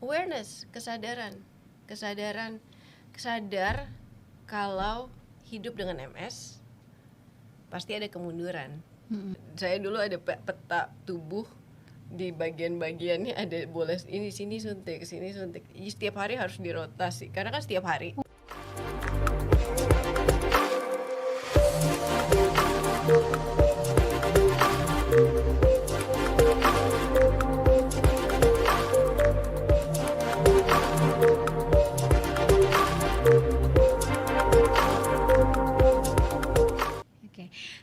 awareness, sadar kalau hidup dengan MS pasti ada kemunduran. Saya dulu ada peta tubuh, di bagian-bagiannya ada boleh ini sini suntik, sini suntik. Setiap hari harus dirotasi karena kan setiap hari.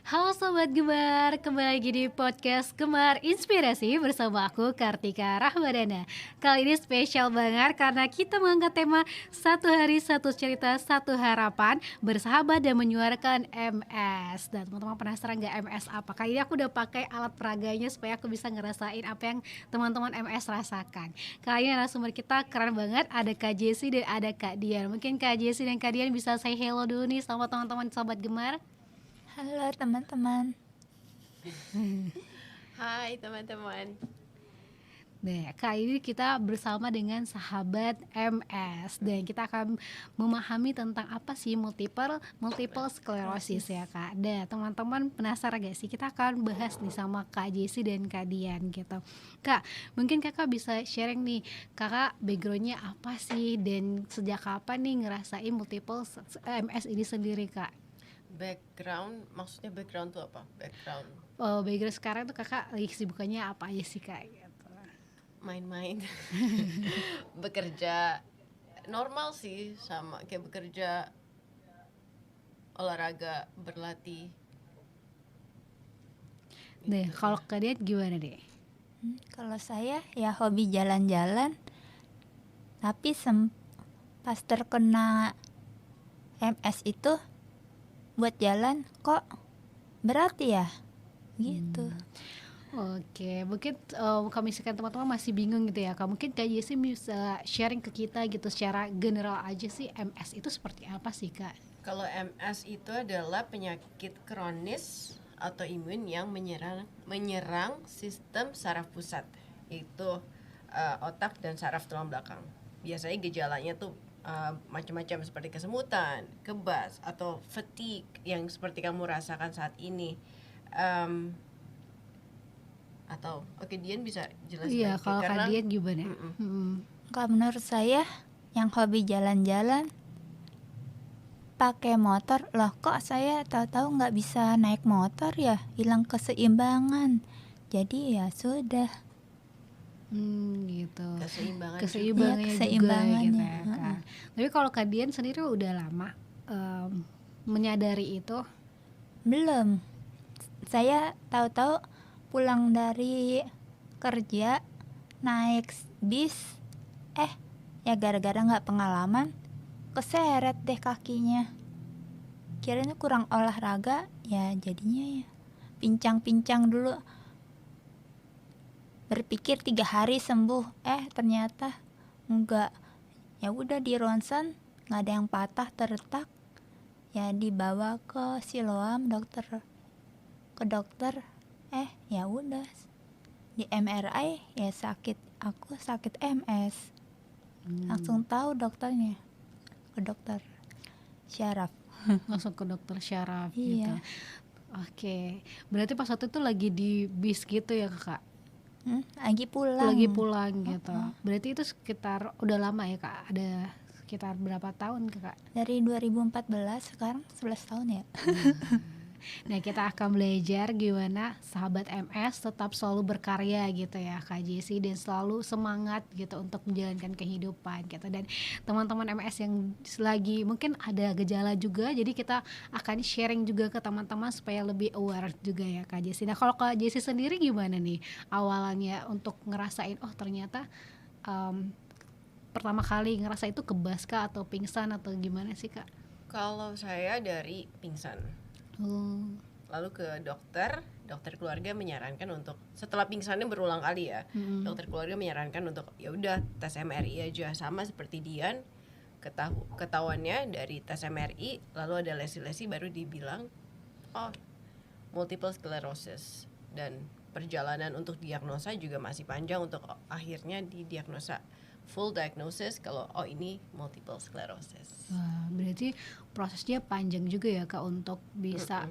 Halo Sobat Gemar, kembali lagi di podcast Gemar Inspirasi bersama aku Kartika Rahmadana. Kali ini spesial banget karena kita mengangkat tema Satu Hari Satu Cerita Satu Harapan, bersahabat dan menyuarakan MS. Dan teman-teman penasaran gak MS apa? Kali ini aku udah pakai alat peraganya supaya aku bisa ngerasain apa yang teman-teman MS rasakan. Kali ini narasumber kita keren banget, ada Kak Jessie dan ada Kak Dian. Mungkin Kak Jessie dan Kak Dian bisa say hello dulu nih sama teman-teman Sobat Gemar. Halo teman-teman. Hai teman-teman. Nah, kali ini kita bersama dengan sahabat MS dan kita akan memahami tentang apa sih multiple sclerosis ya Kak. Dan teman-teman penasaran gak sih, kita akan bahas nih sama Kak Jessie dan Kak Dian gitu. Kak, mungkin Kakak bisa sharing nih, Kakak backgroundnya apa sih dan sejak kapan nih ngerasain multiple MS ini sendiri Kak? Background, maksudnya background tuh apa? Background Background sekarang tuh Kakak lagi kesibukannya apa aja sih Kak? Gitu. Main-main. Bekerja normal sih, sama kayak bekerja, olahraga, berlatih. Deh, kalau kalian gimana deh? Kalau saya ya hobi jalan-jalan, tapi pas terkena MS itu buat jalan kok berat ya gitu. Oke, mungkin kalau misalkan teman-teman masih bingung gitu ya Kak, mungkin Kak Jessie bisa sharing ke kita gitu secara general aja sih MS itu seperti apa sih Kak? Kalau MS itu adalah penyakit kronis autoimun yang menyerang sistem saraf pusat, yaitu otak dan saraf tulang belakang. Biasanya gejalanya tuh macam-macam seperti kesemutan, kebas, atau fatigue yang seperti kamu rasakan saat ini. Atau oke, Dian bisa jelaskan. Iya, kalau Kak Dian gimana? Kalau menurut saya yang hobi jalan-jalan pakai motor, loh kok saya tahu-tahu nggak bisa naik motor ya, hilang keseimbangan. Jadi ya sudah. Gitu. Keseimbangannya juga gitu ya Kak. Tapi kalau Kak Dian sendiri udah lama menyadari itu? Belum. Saya tahu-tahu pulang dari kerja naik bis, ya gara-gara nggak pengalaman keseret deh kakinya. Kirain kurang olahraga, ya jadinya ya pincang-pincang dulu. Berpikir 3 hari sembuh, ternyata enggak. Ya udah di ronsen, nggak ada yang patah terretak. Ya dibawa ke Siloam ke dokter. Ya udah di MRI ya aku sakit MS. Langsung tahu dokternya, ke dokter syaraf. Langsung ke dokter syaraf Iya. gitu. Oke, berarti pas waktu itu lagi di bis gitu ya Kak? Lagi pulang gitu. Berarti itu sekitar udah lama ya Kak? Ada sekitar berapa tahun Kak? Dari 2014, sekarang 11 tahun ya. Nah, kita akan belajar gimana sahabat MS tetap selalu berkarya gitu ya Kak Jessie, dan selalu semangat gitu untuk menjalankan kehidupan gitu. Dan teman-teman MS yang lagi mungkin ada gejala juga, jadi kita akan sharing juga ke teman-teman supaya lebih aware juga ya Kak Jessie. Nah, kalau Kak Jessie sendiri gimana nih awalnya untuk ngerasain ternyata pertama kali ngerasa itu kebas Kak, atau pingsan atau gimana sih Kak? Kalau saya dari pingsan, lalu ke dokter keluarga menyarankan untuk, setelah pingsannya berulang kali ya, dokter keluarga menyarankan untuk ya udah tes MRI aja, sama seperti Dian. Ketahuannya dari tes MRI, lalu ada lesi-lesi, baru dibilang multiple sclerosis. Dan perjalanan untuk diagnosa juga masih panjang untuk akhirnya didiagnosa full diagnosis kalau oh ini multiple sclerosis. Wah, berarti prosesnya panjang juga ya Kak untuk bisa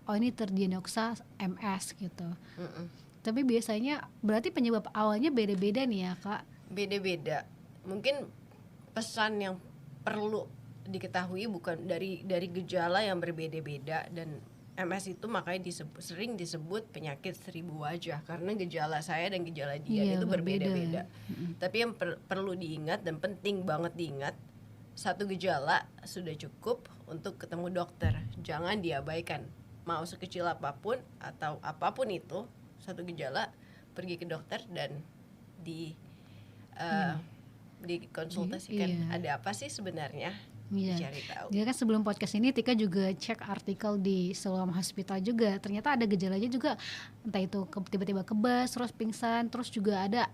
oh ini terdiagnosa MS gitu. Tapi biasanya berarti penyebab awalnya beda-beda nih ya Kak. Beda-beda. Mungkin pesan yang perlu diketahui bukan dari gejala yang berbeda-beda, dan MS itu makanya sering disebut penyakit 1000 wajah karena gejala saya dan gejala dia Iya, itu berbeda. berbeda-beda. Tapi yang perlu diingat dan penting banget diingat, satu gejala sudah cukup untuk ketemu dokter. Jangan diabaikan. Mau sekecil apapun atau apapun itu, satu gejala pergi ke dokter dan dikonsultasikan. Iya. Ada apa sih sebenarnya? Iya. Dicari tahu. Jadi kan sebelum podcast ini Tika juga cek artikel di Siloam Hospital juga. Ternyata ada gejalanya juga, entah itu tiba-tiba kebas, terus pingsan, terus juga ada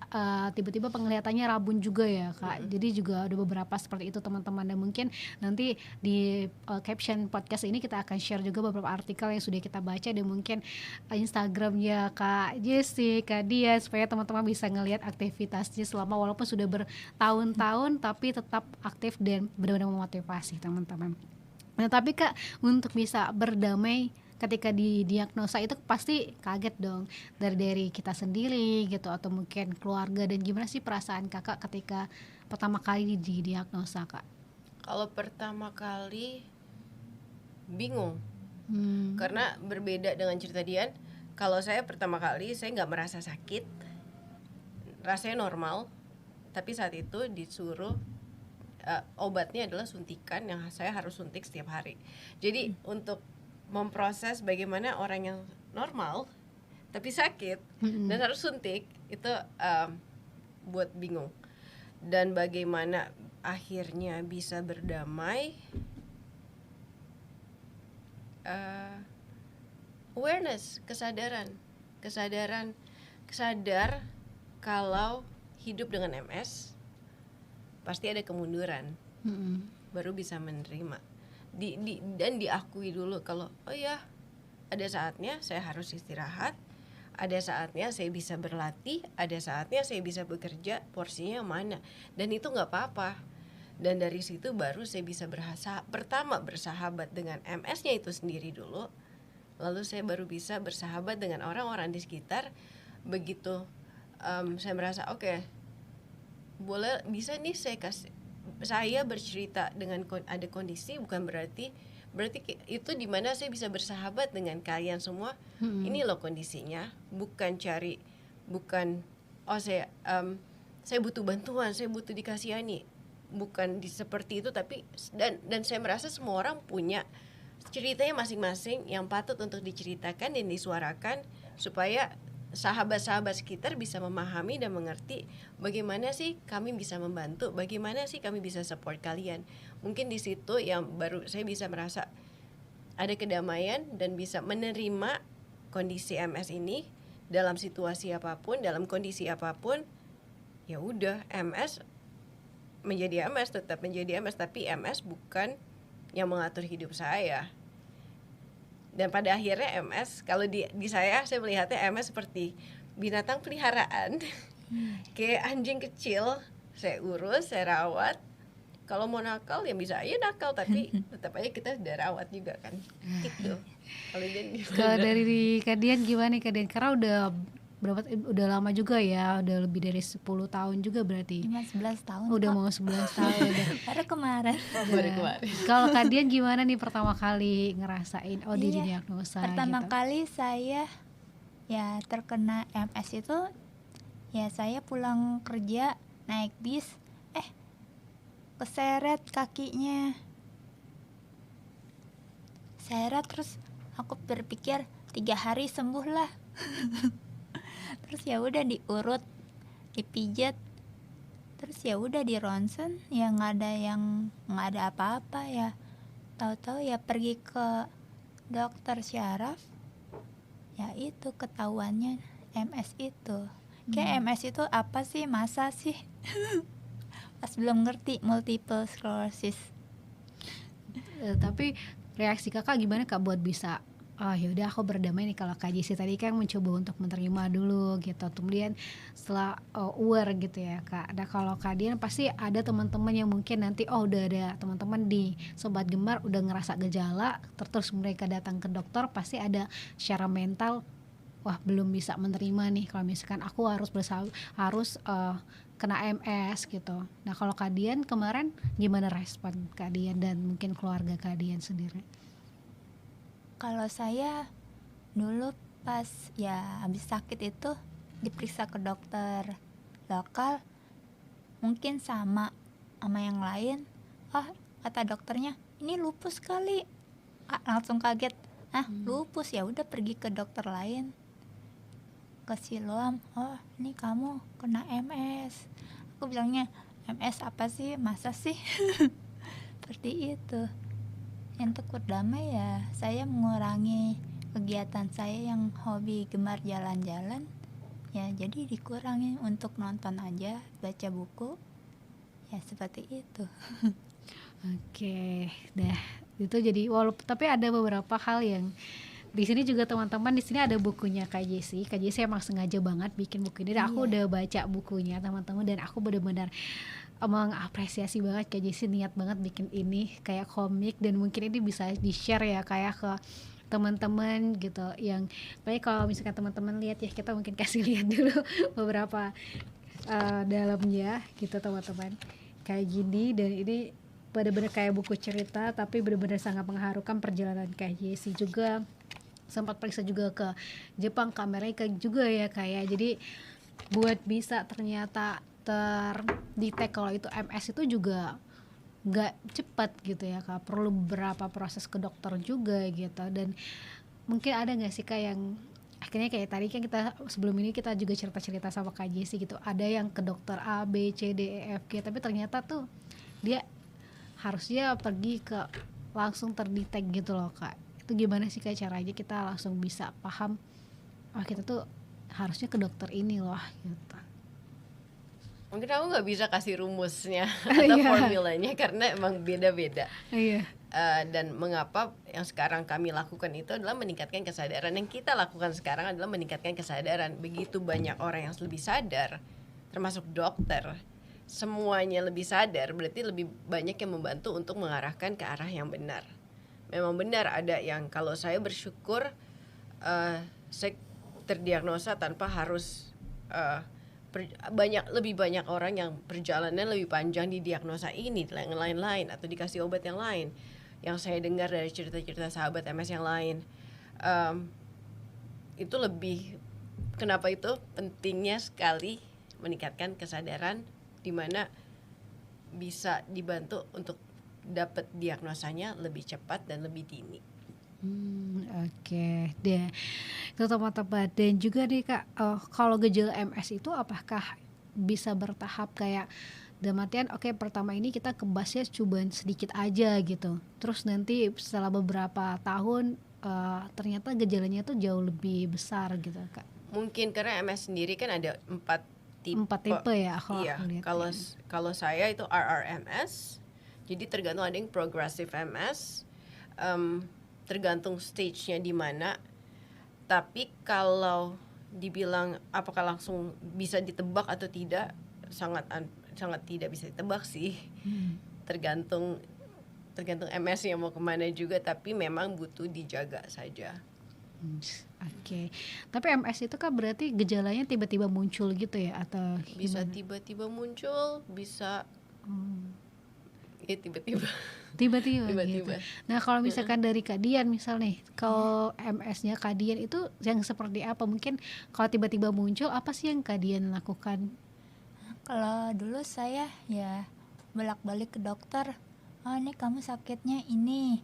tiba-tiba penglihatannya rabun juga ya Kak. Jadi juga ada beberapa seperti itu teman-teman, dan mungkin nanti di caption podcast ini kita akan share juga beberapa artikel yang sudah kita baca, dan mungkin Instagramnya Kak Jessie, Kak Dian, supaya teman-teman bisa ngelihat aktivitasnya selama walaupun sudah bertahun-tahun tapi tetap aktif dan benar-benar memotivasi teman-teman. Nah tapi Kak, untuk bisa berdamai ketika didiagnosa itu pasti kaget dong, dari kita sendiri gitu atau mungkin keluarga, dan gimana sih perasaan Kakak ketika pertama kali didiagnosa Kak? Kalau pertama kali bingung, karena berbeda dengan cerita Dian. Kalau saya pertama kali saya nggak merasa sakit, rasanya normal, tapi saat itu disuruh obatnya adalah suntikan yang saya harus suntik setiap hari. Jadi untuk memproses bagaimana orang yang normal tapi sakit dan harus suntik itu buat bingung. Dan bagaimana akhirnya bisa berdamai, awareness, sadar kalau hidup dengan MS pasti ada kemunduran, baru bisa menerima dan diakui dulu kalau oh ya ada saatnya saya harus istirahat, ada saatnya saya bisa berlatih, ada saatnya saya bisa bekerja, porsinya mana, dan itu nggak apa-apa. Dan dari situ baru saya bisa pertama bersahabat dengan MS-nya itu sendiri dulu, lalu saya baru bisa bersahabat dengan orang-orang di sekitar. Begitu saya merasa oke, boleh, bisa nih saya bercerita dengan ada kondisi, bukan berarti itu dimana saya bisa bersahabat dengan kalian semua. Ini loh kondisinya, bukan oh saya butuh bantuan, saya butuh dikasihani, bukan seperti itu. Tapi dan saya merasa semua orang punya ceritanya masing-masing yang patut untuk diceritakan dan disuarakan, supaya sahabat-sahabat sekitar bisa memahami dan mengerti bagaimana sih kami bisa membantu, bagaimana sih kami bisa support kalian. Mungkin di situ yang baru saya bisa merasa ada kedamaian dan bisa menerima kondisi MS ini dalam situasi apapun, dalam kondisi apapun. Ya udah, MS menjadi MS, tetap menjadi MS, tapi MS bukan yang mengatur hidup saya. Dan pada akhirnya MS, kalau di saya melihatnya MS seperti binatang peliharaan. Kayak anjing kecil, saya urus, saya rawat. Kalau mau nakal ya bisa aja nakal, tapi tetap aja kita udah rawat juga kan. Gitu. Kalau dari Kak Dian gimana Kak Dian? Karena udah lama juga ya, udah lebih dari 10 tahun juga berarti. 11 tahun. Udah kok. mau 11 tahun. Baru kemarin. Kalau Kak Dian gimana nih pertama kali ngerasain didiagnosa Pertama gitu? kali saya ya terkena MS itu, ya saya pulang kerja naik bis, keseret kakinya. Seret, terus aku berpikir 3 hari sembuh lah. Terus ya udah diurut, dipijat, terus ya udah di ronsen, ya nggak ada apa-apa ya. Tahu-tahu ya pergi ke dokter syaraf, ya itu ketahuannya MS itu. Kayak MS itu apa sih, masa sih? Pas belum ngerti multiple sclerosis. Tapi reaksi kakak gimana Kak buat bisa oh yaudah aku berdamai nih kalau Kak Jesse tadi kan mencoba untuk menerima dulu gitu, kemudian setelah aware gitu ya Kak. Nah kalau Kak Dian pasti ada teman-teman yang mungkin nanti udah ada teman-teman di Sobat Gemar udah ngerasa gejala, terus mereka datang ke dokter, pasti ada secara mental, wah belum bisa menerima nih kalau misalkan aku harus kena MS gitu. Nah kalau Kak Dian kemarin gimana respon Kak Dian dan mungkin keluarga Kak Dian sendiri? Kalau saya dulu pas ya habis sakit itu diperiksa ke dokter lokal, mungkin sama yang lain. Kata dokternya ini lupus kali. Langsung kaget. Lupus, ya udah pergi ke dokter lain, ke Siloam. Oh ini kamu kena MS. Aku bilangnya MS apa sih, masa sih? Seperti itu. Untuk berdamai ya saya mengurangi kegiatan saya yang hobi gemar jalan-jalan, ya jadi dikurangi untuk nonton aja, baca buku, ya seperti itu. Oke, dah itu jadi walaupun tapi ada beberapa hal yang di sini juga teman-teman, di sini ada bukunya Kak Jesse. Kak Jesse emang sengaja banget bikin buku ini dan aku udah baca bukunya teman-teman, dan aku benar-benar mengapresiasi banget Kak Jesse niat banget bikin ini kayak komik, dan mungkin ini bisa di-share ya kayak ke teman-teman gitu. Yang baik kalau misalkan teman-teman lihat ya, kita mungkin kasih lihat dulu beberapa dalamnya gitu teman-teman. Kayak gini, dan ini benar-benar kayak buku cerita tapi benar-benar sangat mengharukan perjalanan Kak Jesse. Juga sempat periksa juga ke Jepang, ke Amerika juga ya kayak. Jadi buat bisa ternyata terdetek kalau itu MS itu juga nggak cepat gitu ya Kak, perlu beberapa proses ke dokter juga gitu. Dan mungkin ada nggak sih Kak yang akhirnya kayak tadi kan kita sebelum ini kita juga cerita-cerita sama Kak Jesse gitu, ada yang ke dokter A, B, C, D, E, F, G, tapi ternyata tuh dia harusnya pergi ke langsung terdetek gitu loh Kak. Itu gimana sih Kak caranya kita langsung bisa paham, oh kita tuh harusnya ke dokter ini loh gitu. Mungkin aku nggak bisa kasih rumusnya atau formulanya karena emang beda-beda. Dan mengapa yang sekarang kami lakukan itu adalah meningkatkan kesadaran. Yang kita lakukan sekarang adalah meningkatkan kesadaran. Begitu banyak orang yang lebih sadar, termasuk dokter, semuanya lebih sadar, berarti lebih banyak yang membantu untuk mengarahkan ke arah yang benar. Memang benar ada yang, kalau saya bersyukur saya terdiagnosa tanpa harus lebih banyak orang yang perjalanan lebih panjang didiagnosa ini yang lain-lain atau dikasih obat yang lain. Yang saya dengar dari cerita-cerita sahabat MS yang lain, itu lebih, kenapa itu pentingnya sekali meningkatkan kesadaran, dimana bisa dibantu untuk dapat diagnosanya lebih cepat dan lebih dini. Oke deh, itu teman-teman. Dan juga nih Kak, kalau gejala MS itu apakah bisa bertahap kayak dalam artian oke, pertama ini kita kebasnya cobaan sedikit aja gitu, terus nanti setelah beberapa tahun ternyata gejalanya tuh jauh lebih besar gitu Kak? Mungkin karena MS sendiri kan ada 4 tipe ya kalau iya, aku lihat. Kalau saya itu RRMS, jadi tergantung, ada yang progressive MS, tergantung stage-nya di mana. Tapi kalau dibilang apakah langsung bisa ditebak atau tidak, sangat tidak bisa ditebak sih. Tergantung MS-nya mau kemana juga, tapi memang butuh dijaga saja. Oke. Tapi MS itu kan berarti gejalanya tiba-tiba muncul gitu ya, atau bisa tiba-tiba muncul, bisa ya tiba-tiba gitu. Nah kalau misalkan dari Kak Dian misal nih, kalau MS-nya Kak Dian itu yang seperti apa? Mungkin kalau tiba-tiba muncul, apa sih yang Kak Dian lakukan? Kalau dulu saya ya bolak-balik ke dokter. Oh ini kamu sakitnya ini,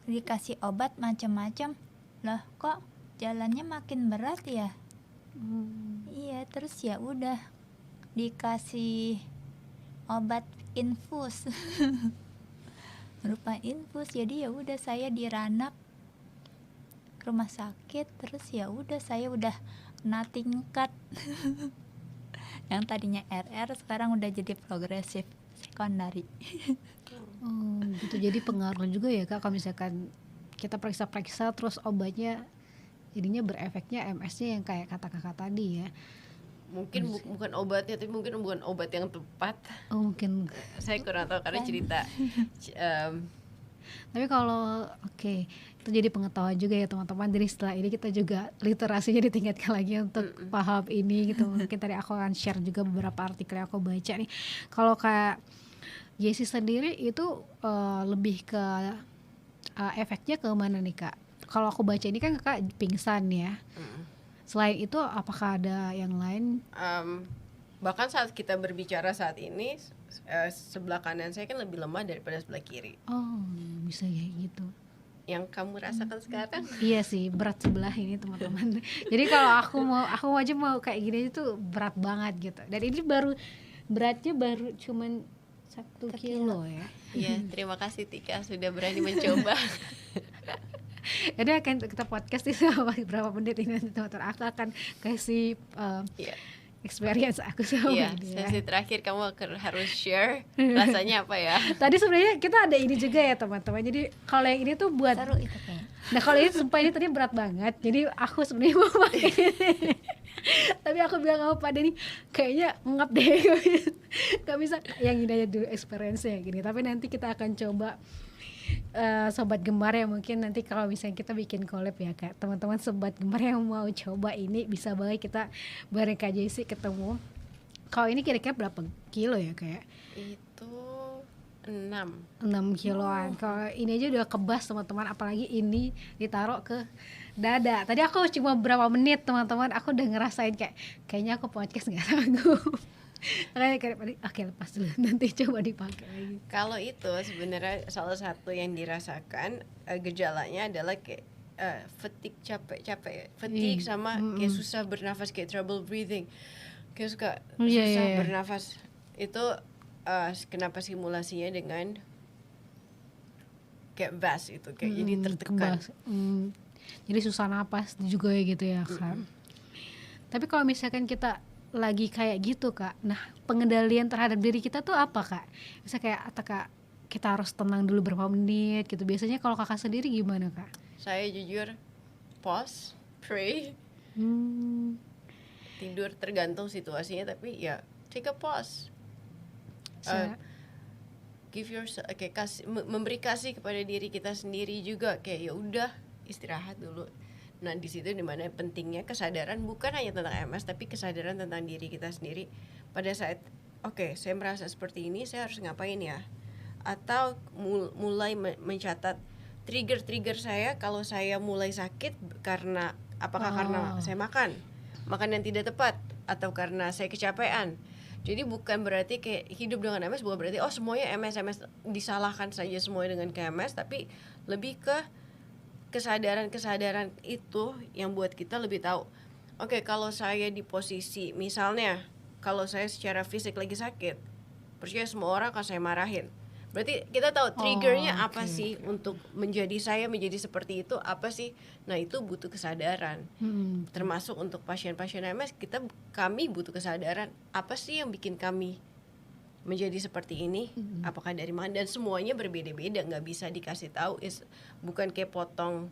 dikasih obat macam-macam. Loh kok jalannya makin berat ya? Iya, terus ya udah dikasih obat infus berupa infus. Jadi ya udah saya diranak ke rumah sakit, terus ya udah saya udah kena tingkat yang tadinya RR sekarang udah jadi progresif sekondari. Gitu. Jadi pengaruh juga ya Kak kalau misalkan kita periksa-periksa terus obatnya jadinya berefeknya MS-nya yang kayak kata kakak tadi ya. Mungkin bukan obatnya, tapi mungkin bukan obat yang tepat. Oh mungkin. Saya kurang tahu karena cerita. Tapi kalau itu jadi pengetahuan juga ya teman-teman. Jadi setelah ini kita juga literasinya ditingkatkan lagi untuk paham ini gitu. Mungkin tadi aku akan share juga beberapa artikel yang aku baca nih. Kalau kayak Jessie sendiri itu lebih ke efeknya ke mana nih kak? Kalau aku baca ini kan kakak pingsan ya. Selain itu apakah ada yang lain? Bahkan saat kita berbicara saat ini, sebelah kanan saya kan lebih lemah daripada sebelah kiri. Oh bisa kayak gitu. Yang kamu rasakan sekarang? Iya sih, berat sebelah ini teman-teman. Jadi kalau aku aja mau kayak gini itu berat banget gitu. Dan ini beratnya baru cuman 1 kilo ya. Iya, terima kasih Tika sudah berani mencoba. Jadi akan kita podcast itu berapa menit ini teman-teman. Aku akan kasih experience aku sama dia. Sesi terakhir kamu harus share rasanya apa ya? Tadi sebenarnya kita ada ini juga ya teman-teman. Jadi kalau yang ini tuh buat Seru itu kayaknya. Nah kalau ini sumpah ini tadi berat banget. Jadi aku sebenarnya mau pakai ini. Tapi aku bilang sama Pak Denny kayaknya ngap deh. Gak bisa yang ini aja dulu experience ya gini. Tapi nanti kita akan coba sobat gemar ya, mungkin nanti kalau misalnya kita bikin collab ya kak, teman-teman sobat gemar yang mau coba ini bisa banget kita bareng Kak Jessie ketemu. Kalau ini kira-kira berapa kilo ya kayak? Itu 6 kiloan. Kalau ini aja udah kebas teman-teman, apalagi ini ditaruh ke dada. Tadi aku cuma berapa menit teman-teman, aku udah ngerasain kayaknya aku podcast nggak sanggup. Oke lepas dulu, nanti coba dipakai lagi. Kalau itu sebenarnya salah satu yang dirasakan gejalanya adalah kayak fatigue, fatigue sama kayak susah bernafas, kayak trouble breathing, kayak susah bernafas. Itu kenapa simulasinya dengan kayak vas itu kayak jadi tertekan. Jadi susah napas juga ya gitu ya kan. Tapi kalau misalkan kita lagi kayak gitu kak, nah pengendalian terhadap diri kita tuh apa kak? Bisa kayak kak kita harus tenang dulu berapa menit gitu. Biasanya kalau kakak sendiri gimana kak? Saya jujur pause, pray, tidur tergantung situasinya, tapi ya take a pause. Give yourself, kayak memberi kasih kepada diri kita sendiri juga, kayak ya udah istirahat dulu. Nah di situ dimana pentingnya kesadaran bukan hanya tentang MS tapi kesadaran tentang diri kita sendiri pada saat saya merasa seperti ini, saya harus ngapain ya, atau mulai mencatat trigger saya kalau saya mulai sakit karena karena saya makan yang tidak tepat atau karena saya kecapean. Jadi bukan berarti kayak hidup dengan MS bukan berarti semuanya MS disalahkan saja semuanya dengan MS, tapi lebih ke kesadaran itu yang buat kita lebih tahu. Kalau saya di posisi misalnya kalau saya secara fisik lagi sakit, percaya semua orang akan saya marahin. Berarti kita tahu triggernya apa sih untuk menjadi seperti itu apa sih? Nah itu butuh kesadaran. Termasuk untuk pasien-pasien MS kami butuh kesadaran apa sih yang bikin kami menjadi seperti ini, apakah dari mana, dan semuanya berbeda-beda, nggak bisa dikasih tahu. Bukan kayak potong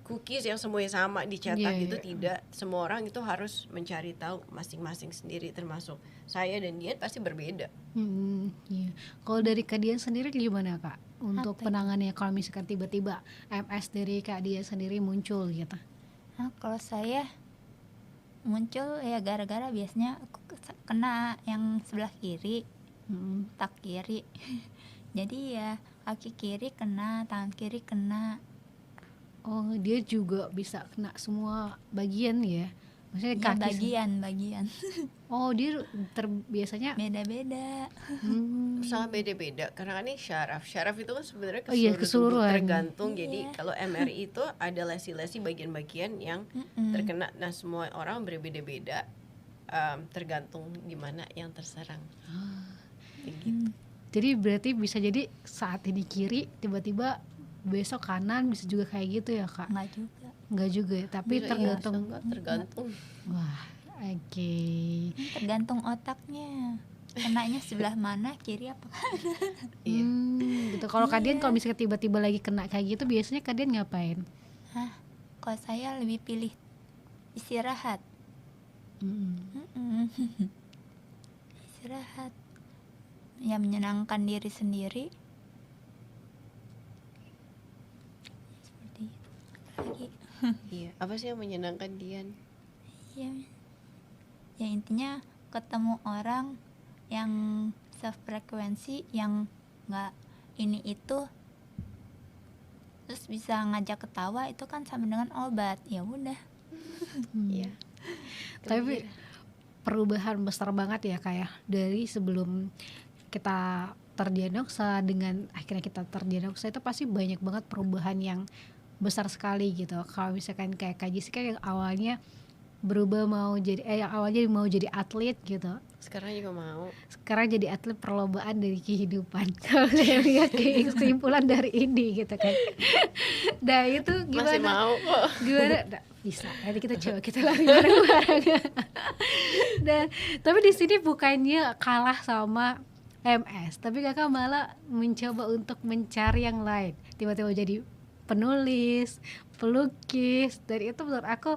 cookies yang semuanya sama dicetak tidak. Semua orang itu harus mencari tahu masing-masing sendiri, termasuk saya dan Dian pasti berbeda. Kalau dari Kak Dian sendiri gimana kak untuk penanganannya kalau misalkan tiba-tiba MS dari Kak Dian sendiri muncul gitu? Kalau saya muncul ya gara-gara biasanya aku kena yang sebelah kiri, tak kiri. Jadi ya kaki kiri kena, tangan kiri kena. Oh dia juga bisa kena semua bagian ya? Maksudnya kaki bagian. Oh dia biasanya beda-beda. Sangat beda-beda karena ini syaraf itu kan sebenarnya keseluruhan tergantung. Jadi kalau MRI itu ada lesi-lesi bagian-bagian yang terkena. Nah semua orang berbeda-beda, tergantung gimana yang terserang. Gitu. Jadi berarti bisa jadi saat ini kiri tiba-tiba besok kanan, bisa juga kayak gitu ya kak? Enggak juga ya, tapi bisa, tergantung. Wah, tergantung otaknya. kenanya sebelah mana, kiri apa kanan. Iya. Gitu. Kalau kalian kalau misalnya tiba-tiba lagi kena kayak gitu, biasanya kalian ngapain? Kalau saya lebih pilih istirahat. Istirahat ya, menyenangkan diri sendiri seperti itu. Lagi Iya, apa sih yang menyenangkan Dian? ya, ya intinya ketemu orang yang sefrekuensi, yang nggak ini itu, terus bisa ngajak ketawa, itu kan sama dengan obat. Ya udah. Iya. Tapi perubahan besar banget ya kayak dari sebelum kita terdiagnosa dengan akhirnya kita terdiagnosa, itu pasti banyak banget perubahan yang besar sekali gitu. Kalau misalkan kayak Kak Jessica yang awalnya berubah mau jadi yang awalnya mau jadi atlet gitu, Sekarang juga mau. sekarang jadi atlet perlombaan dari kehidupan. Kalau saya lihat kesimpulan dari ini gitu kan. Nah itu gimana? Masih mau kok. Gimana? Nah, bisa. Nanti kita coba kita lari bareng-bareng. Nah, tapi di sini bukannya kalah sama MS, tapi kakak malah mencoba untuk mencari yang lain. Tiba-tiba jadi penulis, pelukis, dan itu menurut aku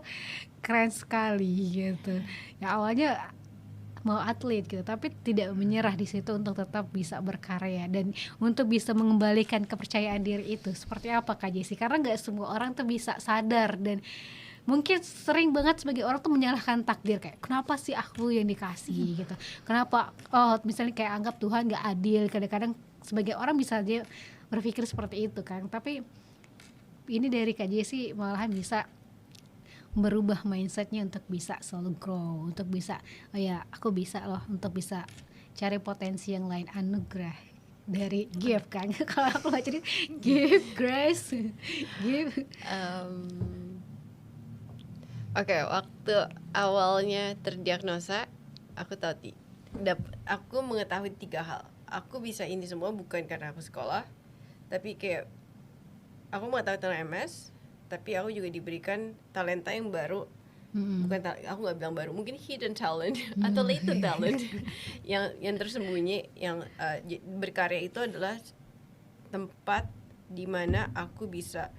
keren sekali gitu. Ya awalnya mau atlet gitu, tapi tidak menyerah di situ untuk tetap bisa berkarya dan untuk bisa mengembalikan kepercayaan diri itu. Seperti apa Kak Jessi? Karena nggak semua orang tuh bisa sadar, dan mungkin sering banget sebagai orang tuh menyalahkan takdir, kayak kenapa sih aku yang dikasih gitu, kenapa misalnya kayak anggap Tuhan nggak adil. Kadang-kadang sebagai orang bisa aja berpikir seperti itu kan, tapi ini dari Kak Jessi malahan bisa merubah mindsetnya untuk bisa selalu grow, untuk bisa oh ya aku bisa loh, untuk bisa cari potensi yang lain, anugerah dari gift kan. Kalau aku baca ini gift, grace, gift. Oke, waktu awalnya terdiagnosa, aku tahu aku mengetahui 3 hal. Aku bisa ini semua bukan karena aku sekolah, tapi kayak aku mengetahui tentang MS, tapi aku juga diberikan talenta yang baru. Bukan aku nggak bilang baru, mungkin hidden talent atau latent talent yang tersembunyi, yang berkarya itu adalah tempat di mana aku bisa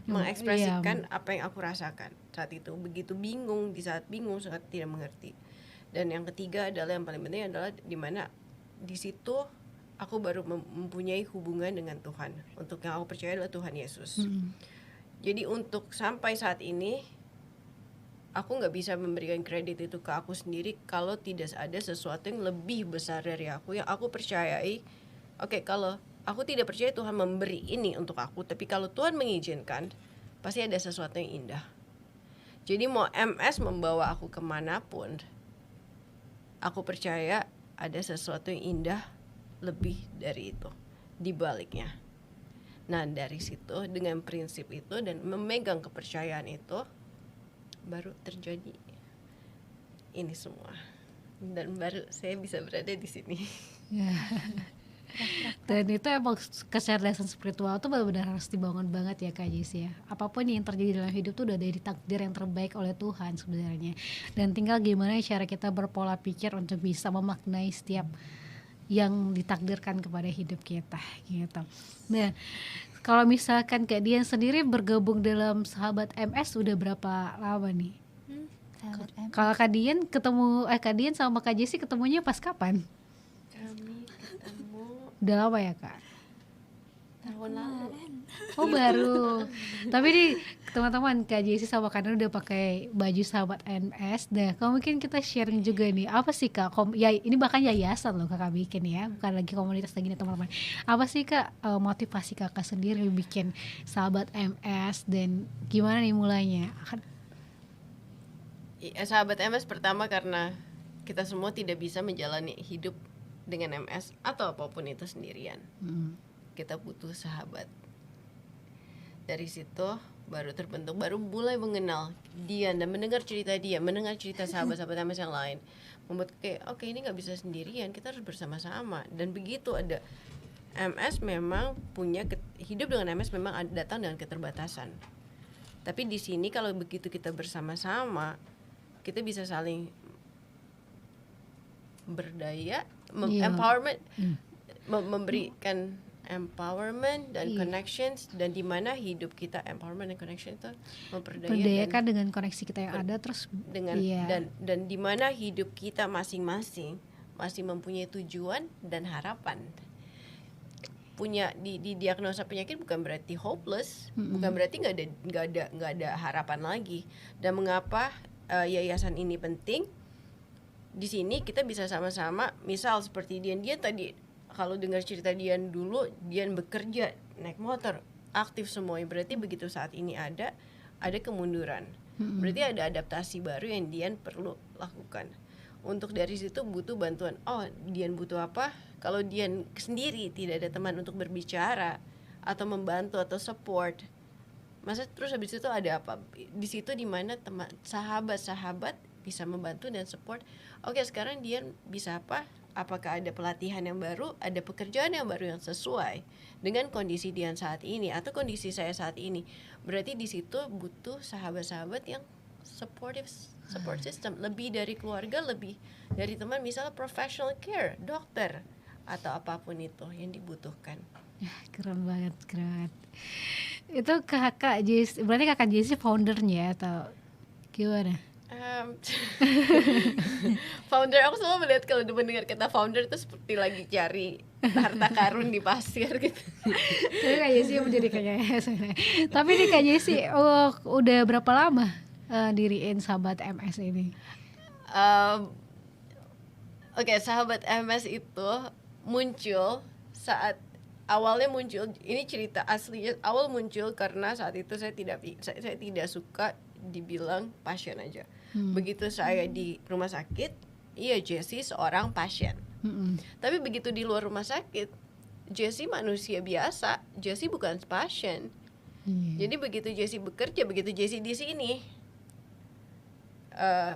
mengekspresikan apa yang aku rasakan saat itu. Begitu bingung, di saat bingung, sangat tidak mengerti. Dan yang ketiga adalah yang paling penting adalah di mana di situ aku baru mempunyai hubungan dengan Tuhan. Untuk yang aku percaya adalah Tuhan Yesus. Jadi untuk sampai saat ini aku nggak bisa memberikan kredit itu ke aku sendiri kalau tidak ada sesuatu yang lebih besar dari aku yang aku percayai. Oke, kalau aku tidak percaya Tuhan memberi ini untuk aku, tapi kalau Tuhan mengizinkan, pasti ada sesuatu yang indah. Jadi mau MS membawa aku kemanapun, aku percaya ada sesuatu yang indah lebih dari itu di baliknya. Nah dari situ, dengan prinsip itu dan memegang kepercayaan itu, baru terjadi ini semua, dan baru saya bisa berada di sini. Dan itu emang kecerdasan spiritual tuh benar-benar harus dibangun banget ya Kak Jessi ya. Apapun yang terjadi dalam hidup tuh udah dari takdir yang terbaik oleh Tuhan sebenarnya. Dan tinggal gimana cara kita berpola pikir untuk bisa memaknai setiap yang ditakdirkan kepada hidup kita gitu. Nah, kalau misalkan Kak Dian sendiri bergabung dalam Sahabat MS udah berapa lama nih? Kalau Kak Dian Kak Dian sama Kak Jessi ketemunya pas kapan? Kami ketemu Udah lama ya Kak? tahun lalu. Oh baru. Tapi nih teman-teman, Kak Jessi sama Kak Dian udah pakai baju Sahabat MS. Nah, kalau mungkin kita sharing juga nih, apa sih Kak? Ya ini bahkan yayasan loh Kakak bikin ya, bukan lagi komunitas lagi nih teman-teman. Apa sih Kak motivasi Kakak sendiri bikin Sahabat MS, dan gimana nih mulainya? Sahabat MS pertama karena kita semua tidak bisa menjalani hidup dengan MS atau apapun itu sendirian. Kita butuh sahabat. Dari situ baru terbentuk, baru mulai mengenal dia dan mendengar cerita dia, mendengar cerita sahabat-sahabat MS yang lain, membuat kayak oke, ini nggak bisa sendirian, kita harus bersama-sama. Dan begitu ada MS, memang punya hidup dengan MS memang datang dengan keterbatasan. Tapi di sini kalau begitu kita bersama-sama, kita bisa saling berdaya, Iya. empowerment, memberikan empowerment dan Iya. connections, dan di mana hidup kita empowerment dan connection itu memperdaya Berdayakan dan dengan koneksi kita yang ada, terus dengan iya. dan di mana hidup kita masing-masing masih mempunyai tujuan dan harapan. Punya di diagnosa penyakit bukan berarti hopeless, bukan berarti nggak ada harapan lagi. Dan mengapa yayasan ini penting? Di sini kita bisa sama-sama, misal seperti Dian tadi, kalau dengar cerita Dian dulu, Dian bekerja, naik motor, aktif semuanya, berarti begitu saat ini ada kemunduran. Berarti ada adaptasi baru yang Dian perlu lakukan. Untuk dari situ butuh bantuan. Oh, Dian butuh apa? Kalau Dian sendiri tidak ada teman untuk berbicara atau membantu atau support, masa terus habis itu ada apa? Di situ dimana teman, sahabat-sahabat bisa membantu dan support. Oke, sekarang Dian bisa apa? Apakah ada pelatihan yang baru, ada pekerjaan yang baru yang sesuai dengan kondisi Dian saat ini atau kondisi saya saat ini? Berarti di situ butuh sahabat-sahabat yang support system, lebih dari keluarga, lebih dari teman, misalnya professional care, dokter atau apapun itu yang dibutuhkan. Keren banget. Itu kakak Jesse, berarti kakak Jesse foundernya atau gimana? Founder, aku selalu melihat kalau mendengar kata founder itu seperti lagi cari harta karun di pasir gitu. Jadi Kak Jesse yang menjadi kayaknya. Tapi nih Kak Jesse, udah berapa lama diriin Sahabat MS ini? Oke, Sahabat MS itu muncul saat awalnya muncul, ini cerita aslinya, awal muncul karena saat itu saya tidak suka dibilang pasien aja. Begitu saya di rumah sakit, iya Jessie seorang pasien. Tapi begitu di luar rumah sakit, Jessie manusia biasa, Jessie bukan pasien. Jadi begitu Jessie bekerja, begitu Jessie di sini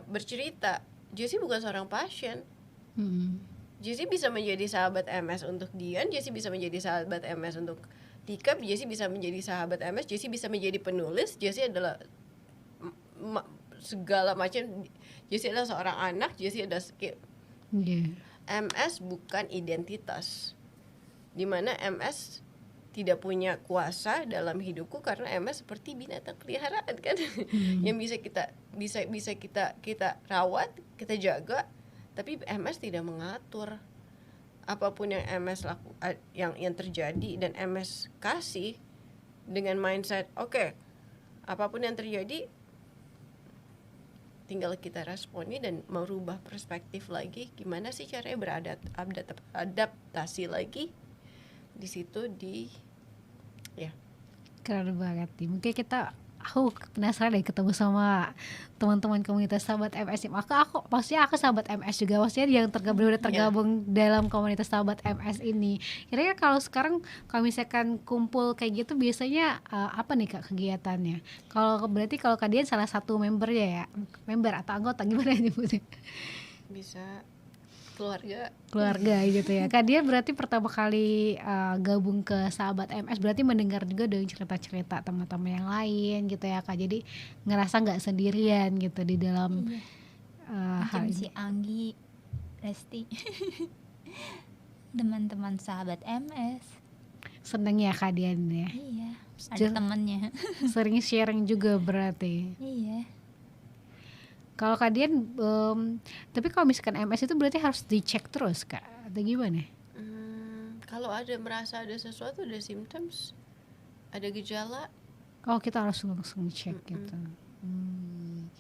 bercerita, Jessie bukan seorang pasien. Jessie bisa menjadi sahabat MS untuk Dian, Jessie bisa menjadi sahabat MS untuk Tika, Jessie bisa menjadi sahabat MS, Jessie bisa menjadi penulis, Jessie adalah segala macam. Jessie adalah seorang anak, Jessie adalah MS bukan identitas, dimana MS tidak punya kuasa dalam hidupku karena MS seperti binatang peliharaan kan, yang bisa kita rawat, kita jaga, tapi MS tidak mengatur apapun yang MS yang terjadi. Dan MS kasih dengan mindset oke, apapun yang terjadi tinggal kita responi dan merubah perspektif lagi, gimana sih caranya beradaptasi lagi di situ ya. Keren banget nih. Mungkin aku penasaran deh ketemu sama teman-teman komunitas Sahabat MS. Maksudnya aku Sahabat MS juga, maksudnya yang tergabung dalam komunitas Sahabat MS ini. Kira-kira kalau sekarang kalau misalkan kumpul kayak gitu biasanya apa nih Kak kegiatannya? Berarti kalau kalian salah satu membernya ya, member atau anggota gimana nyebutnya? Bisa keluarga gitu ya. Kak Dian berarti pertama kali gabung ke Sahabat MS berarti mendengar juga dengan cerita-cerita teman-teman yang lain gitu ya Kak. Jadi ngerasa nggak sendirian gitu di dalam hal si ini. Anggi, Resti, teman-teman Sahabat MS. Seneng ya Kak Dian ya. Iya, ada temannya. Sering sharing juga berarti. Iya. Kalau Kak Dian, tapi kalau misalkan MS itu berarti harus dicek terus Kak, atau gimana? Kalau merasa ada sesuatu, ada symptoms, ada gejala, kita harus langsung cek gitu.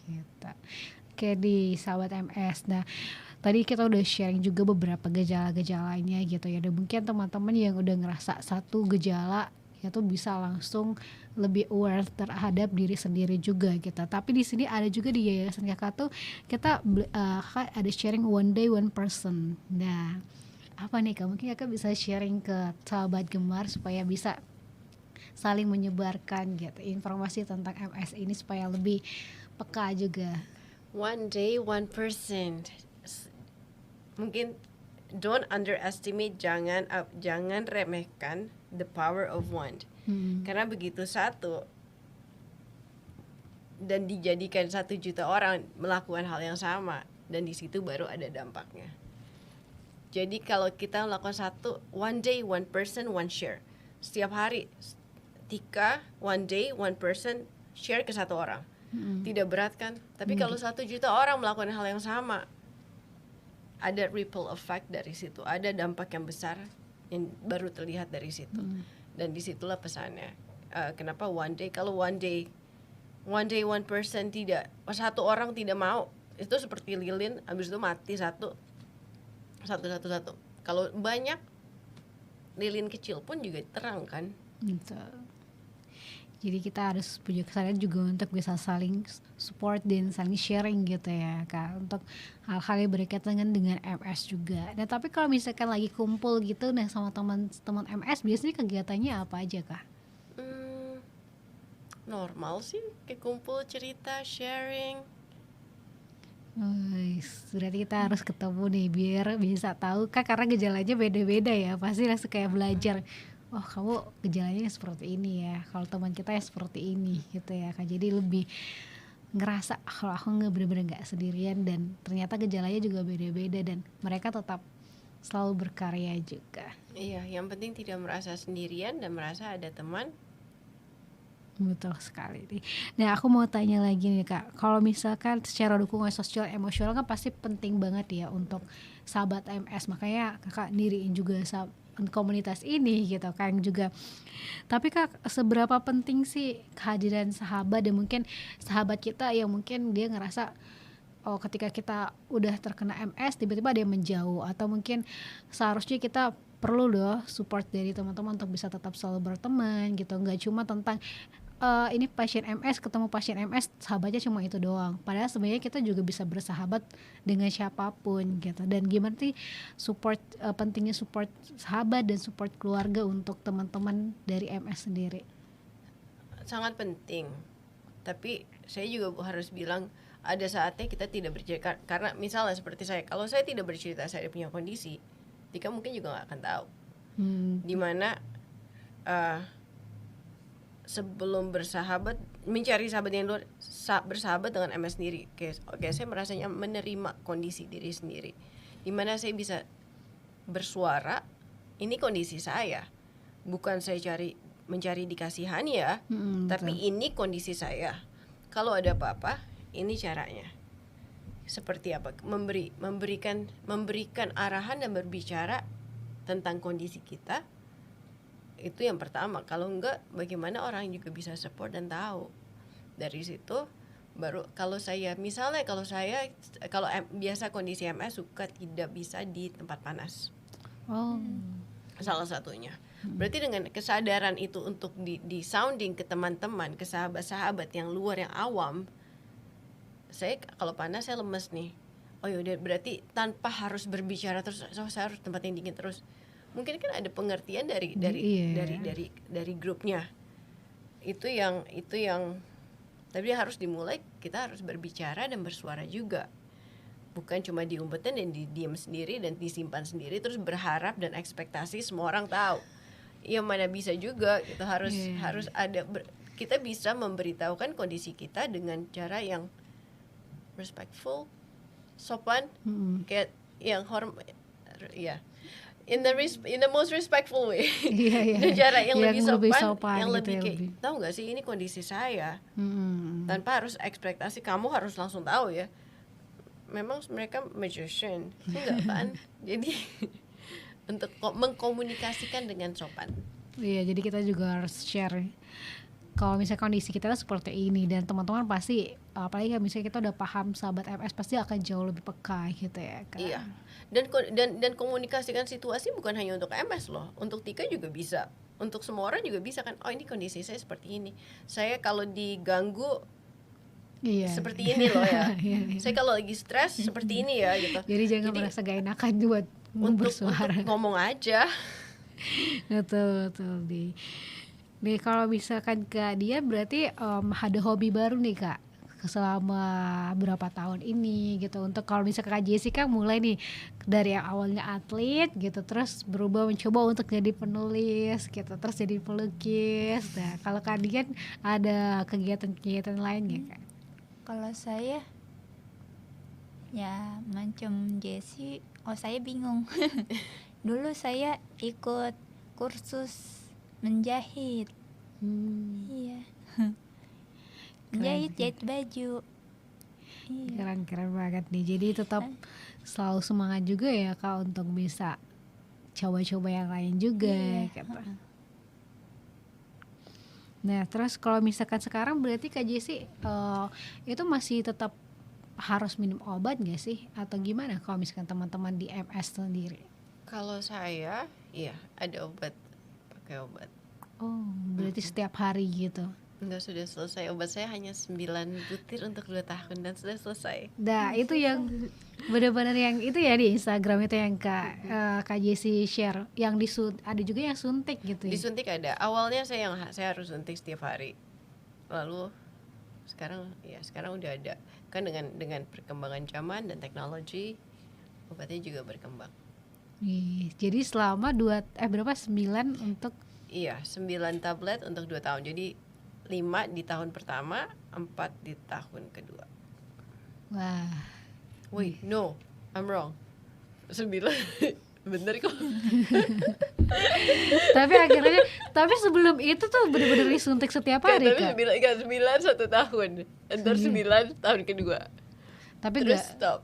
Gitu. Oke, di Sahabat MS. Nah, tadi kita udah sharing juga beberapa gejala-gejalanya gitu ya. Dan mungkin teman-teman yang udah ngerasa satu gejala ya tuh bisa langsung lebih aware terhadap diri sendiri juga gitu. Tapi di sini ada juga di Yayasan Kakak tuh kita ada sharing one day one person. Nah, apa nih Kak? Mungkin Kakak bisa sharing ke sahabat Gemar supaya bisa saling menyebarkan gitu informasi tentang MS ini supaya lebih peka juga. One day one person. Mungkin don't underestimate, jangan remehkan the power of one. Karena begitu satu dan dijadikan 1 juta orang melakukan hal yang sama, dan di situ baru ada dampaknya. Jadi kalau kita melakukan satu, one day, one person, one share. Setiap hari, Tika, one day, one person, share ke satu orang. Tidak berat kan? Tapi kalau 1 juta orang melakukan hal yang sama, ada ripple effect dari situ. Ada dampak yang besar yang baru terlihat dari situ. Dan disitulah pesannya. Kenapa one day? Kalau one day, one person tidak, satu orang tidak mau, itu seperti lilin, habis itu mati satu. Kalau banyak lilin kecil pun juga terang kan. Betul. Jadi kita harus punya kesadaran juga untuk bisa saling support dan saling sharing gitu ya Kak, untuk hal-hal yang berkaitan dengan MS juga. Nah tapi kalau misalkan lagi kumpul gitu nah sama teman-teman MS, biasanya kegiatannya apa aja Kak? Normal sih, kayak kumpul, cerita, sharing. Berarti kita harus ketemu nih biar bisa tahu Kak, karena gejalanya beda-beda ya, pasti langsung kayak belajar. Oh kamu gejalanya seperti ini ya, kalau teman kita ya seperti ini gitu ya Kak. Jadi lebih ngerasa kalau aku nggak bener-bener nggak sendirian dan ternyata gejalanya juga beda-beda dan mereka tetap selalu berkarya juga. Iya, yang penting tidak merasa sendirian dan merasa ada teman. Betul sekali nih. Nah aku mau tanya lagi nih Kak, kalau misalkan secara dukungan sosial emosional kan pasti penting banget ya untuk sahabat MS, makanya Kakak diriin juga komunitas ini gitu kan juga. Tapi Kak, seberapa penting sih kehadiran sahabat dan mungkin sahabat kita yang mungkin dia ngerasa oh ketika kita udah terkena MS tiba-tiba ada yang menjauh, atau mungkin seharusnya kita perlu loh support dari teman-teman untuk bisa tetap selalu berteman gitu, nggak cuma tentang ini pasien MS ketemu pasien MS sahabatnya cuma itu doang, padahal sebenarnya kita juga bisa bersahabat dengan siapapun gitu. Dan gimana sih support, pentingnya support sahabat dan support keluarga untuk teman-teman dari MS sendiri? Sangat penting. Tapi saya juga harus bilang ada saatnya kita tidak bercerita, karena misalnya seperti saya, kalau saya tidak bercerita saya punya kondisi, Tika mungkin juga nggak akan tahu. Dimana sebelum bersahabat, mencari sahabat yang luar, bersahabat dengan MS sendiri. Oke, saya merasanya menerima kondisi diri sendiri, dimana saya bisa bersuara, ini kondisi saya, bukan saya mencari dikasihani ya, tapi betul. ini kondisi saya. Kalau ada apa-apa, ini caranya. Seperti apa? Memberikan arahan dan berbicara tentang kondisi kita. Itu yang pertama. Kalau enggak, bagaimana orang juga bisa support dan tahu. Dari situ baru, kalau biasa kondisi MS suka tidak bisa di tempat panas. Salah satunya. Berarti dengan kesadaran itu untuk di sounding ke teman-teman, ke sahabat-sahabat yang luar, yang awam, saya kalau panas saya lemes nih. Oh yaudah, berarti tanpa harus berbicara terus, saya harus tempat yang dingin terus. Mungkin kan ada pengertian dari grupnya. Itu yang tapi harus dimulai, kita harus berbicara dan bersuara juga. Bukan cuma diumpetin dan diam sendiri dan disimpan sendiri terus berharap dan ekspektasi semua orang tahu. Ya mana bisa juga, itu harus ada kita bisa memberitahukan kondisi kita dengan cara yang respectful, sopan, kayak yang in the most respectful way. Cara yang lebih sopan, yang gitu lebih kayak, tahu nggak sih ini kondisi saya, tanpa harus ekspektasi kamu harus langsung tahu ya. Memang mereka magician, enggak kan? Jadi untuk mengkomunikasikan dengan sopan. Iya, jadi kita juga harus share kalau misalnya kondisi kita seperti ini, dan teman-teman pasti, apalagi kalau misalnya kita udah paham sahabat MS, pasti akan jauh lebih peka gitu ya kan. Iya. Dan komunikasikan situasi bukan hanya untuk MS loh, untuk Tika juga bisa, untuk semua orang juga bisa kan. Oh ini kondisi saya seperti ini, saya kalau diganggu seperti ini loh ya. Saya kalau lagi stres seperti ini ya gitu. Jadi jangan merasa gak enakan buat bersuara. Untuk ngomong aja. Betul nih kalau misalkan Kak dia berarti ada hobi baru nih Kak selama berapa tahun ini gitu. Untuk kalau misalkan Kak Jessica mulai nih dari yang awalnya atlet gitu, terus berubah mencoba untuk jadi penulis gitu, terus jadi pelukis. Nah kalau Kak Dian ada kegiatan lain nggak Kak? Kalau saya Ya macam Jessie, saya bingung. Dulu saya ikut kursus menjahit. Iya. Menjahit, jahit baju. Iya. Keren banget nih. Jadi tetap selalu semangat juga ya Kak untuk bisa coba-coba yang lain juga gitu. Nah terus kalau misalkan sekarang berarti Kak Jessie itu masih tetap harus minum obat gak sih? Atau gimana kalau misalkan teman-teman di MS sendiri? Kalau saya, iya ada obat, pakai obat. Oh berarti setiap hari gitu. Enggak, sudah selesai. Obat saya hanya 9 butir untuk 2 tahun dan sudah selesai. Nah itu yang benar-benar yang itu ya di Instagram itu yang Kak Jessie share, yang ada juga yang suntik gitu ya. Disuntik ada. Awalnya saya harus suntik setiap hari. Lalu sekarang udah ada. Kan dengan perkembangan zaman dan teknologi, obatnya juga berkembang. Jadi selama 9 untuk Iya, 9 tablet untuk 2 tahun. Jadi 5 di tahun pertama, 4 di tahun kedua. wah. Wait, no, I'm wrong. 9 bener kok. tapi sebelum itu tuh bener-bener disuntik setiap hari Kak. Tapi 9 1 tahun. Ntar 9 tahun kedua. Tapi Terus stop.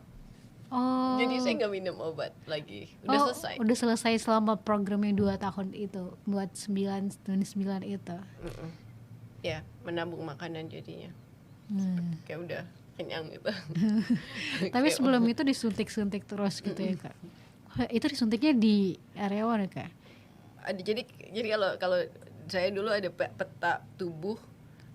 Oh. Jadi saya nggak minum obat lagi. Udah selesai. Udah selesai selama program yang 2 tahun itu, buat 9 itu. Ya, menabung makanan jadinya. Kayak udah kenyang gitu. Tapi sebelum itu disuntik-suntik terus gitu ya Kak. Itu disuntiknya di area mana Kak? Jadi kalau saya dulu ada peta tubuh,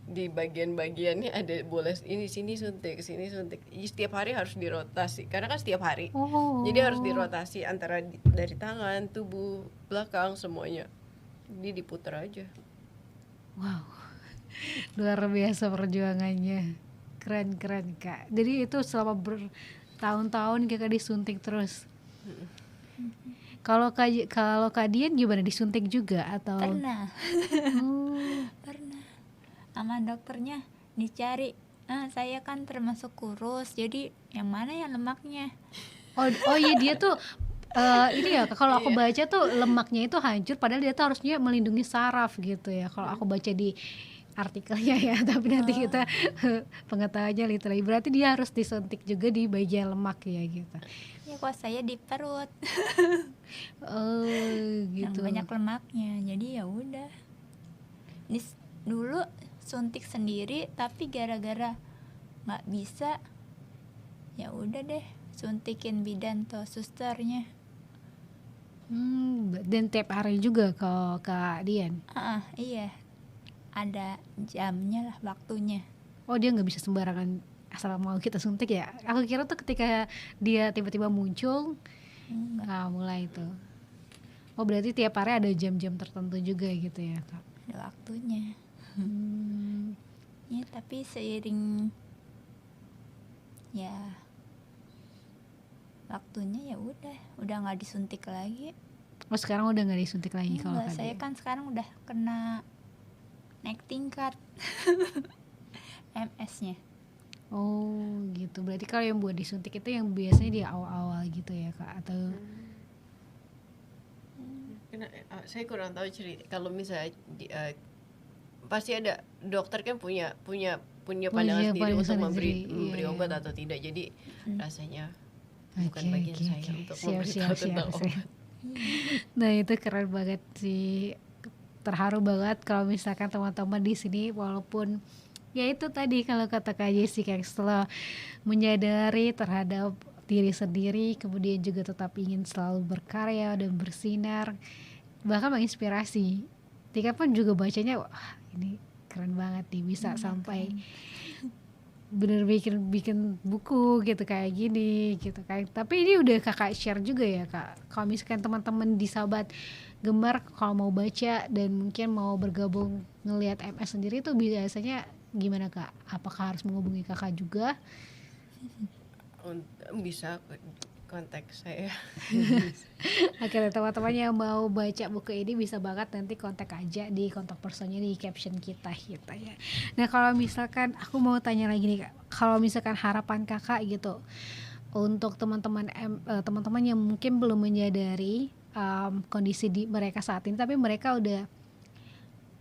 di bagian-bagiannya ada boleh ini sini suntik, sini suntik. Setiap hari harus dirotasi karena kan setiap hari. Jadi harus dirotasi antara dari tangan, tubuh, belakang semuanya. Jadi diputar aja. Wow. Luar biasa perjuangannya. Keren Kak. Jadi itu selama bertahun-tahun Kakak disuntik terus. Kalau Kak Dian gimana, disuntik juga atau? Pernah. Pernah. Sama dokternya dicari. Saya kan termasuk kurus, jadi yang mana ya lemaknya? Oh iya, dia tuh ini ya kalau aku baca tuh lemaknya itu hancur, padahal dia tuh harusnya melindungi saraf gitu ya. Kalau aku baca di artikelnya ya, tapi nanti kita pengetahuannya literally. Berarti dia harus disuntik juga di bagian lemak ya gitu. Ya kok saya di perut. Gitu. Yang banyak lemaknya. Jadi ya udah. Dulu suntik sendiri, tapi gara-gara nggak bisa, ya udah deh suntikin bidan atau susternya. Dan tiap hari juga kalau Kak Dian? Iya, ada jamnya lah, waktunya. Oh dia nggak bisa sembarangan asal mau kita suntik ya? Aku kira tuh ketika dia tiba-tiba muncul, mulai itu. Oh berarti tiap hari ada jam-jam tertentu juga gitu ya Kak? Ada waktunya. Ya tapi seiring ya waktunya ya udah nggak disuntik lagi. Oh sekarang udah nggak disuntik lagi kalau Kak saya Dian? kan sekarang udah kena naik tingkat MS-nya. Oh gitu, berarti kalau yang buat disuntik itu yang biasanya di awal-awal gitu ya Kak, atau? Saya kurang tahu cerita. Kalau misalnya pasti ada dokter kan punya pandangan sendiri untuk memberi obat atau tidak. Jadi rasanya bukan bagian saya untuk memberitahu tentang obat. Nah itu keren banget sih, terharu banget kalau misalkan teman-teman di sini, walaupun ya itu tadi kalau kata Kak Jessie, kayak setelah menyadari terhadap diri sendiri, kemudian juga tetap ingin selalu berkarya dan bersinar, bahkan menginspirasi. Tika pun juga bacanya, wah ini keren banget nih, bisa sampai bener bikin buku gitu kayak gini gitu kan. Tapi ini udah Kakak share juga ya Kak, kalau misalkan teman-teman di Sahabat Gemar kalau mau baca dan mungkin mau bergabung ngelihat MS sendiri tuh biasanya gimana Kak? Apakah harus menghubungi Kakak juga? Bisa kontak saya. Oke, teman-teman yang mau baca buku ini bisa banget nanti kontak aja di kontak personnya di caption kita gitu ya. Nah kalau misalkan aku mau tanya lagi nih Kak, kalau misalkan harapan Kakak gitu untuk teman-teman yang mungkin belum menyadari kondisi di mereka saat ini, tapi mereka udah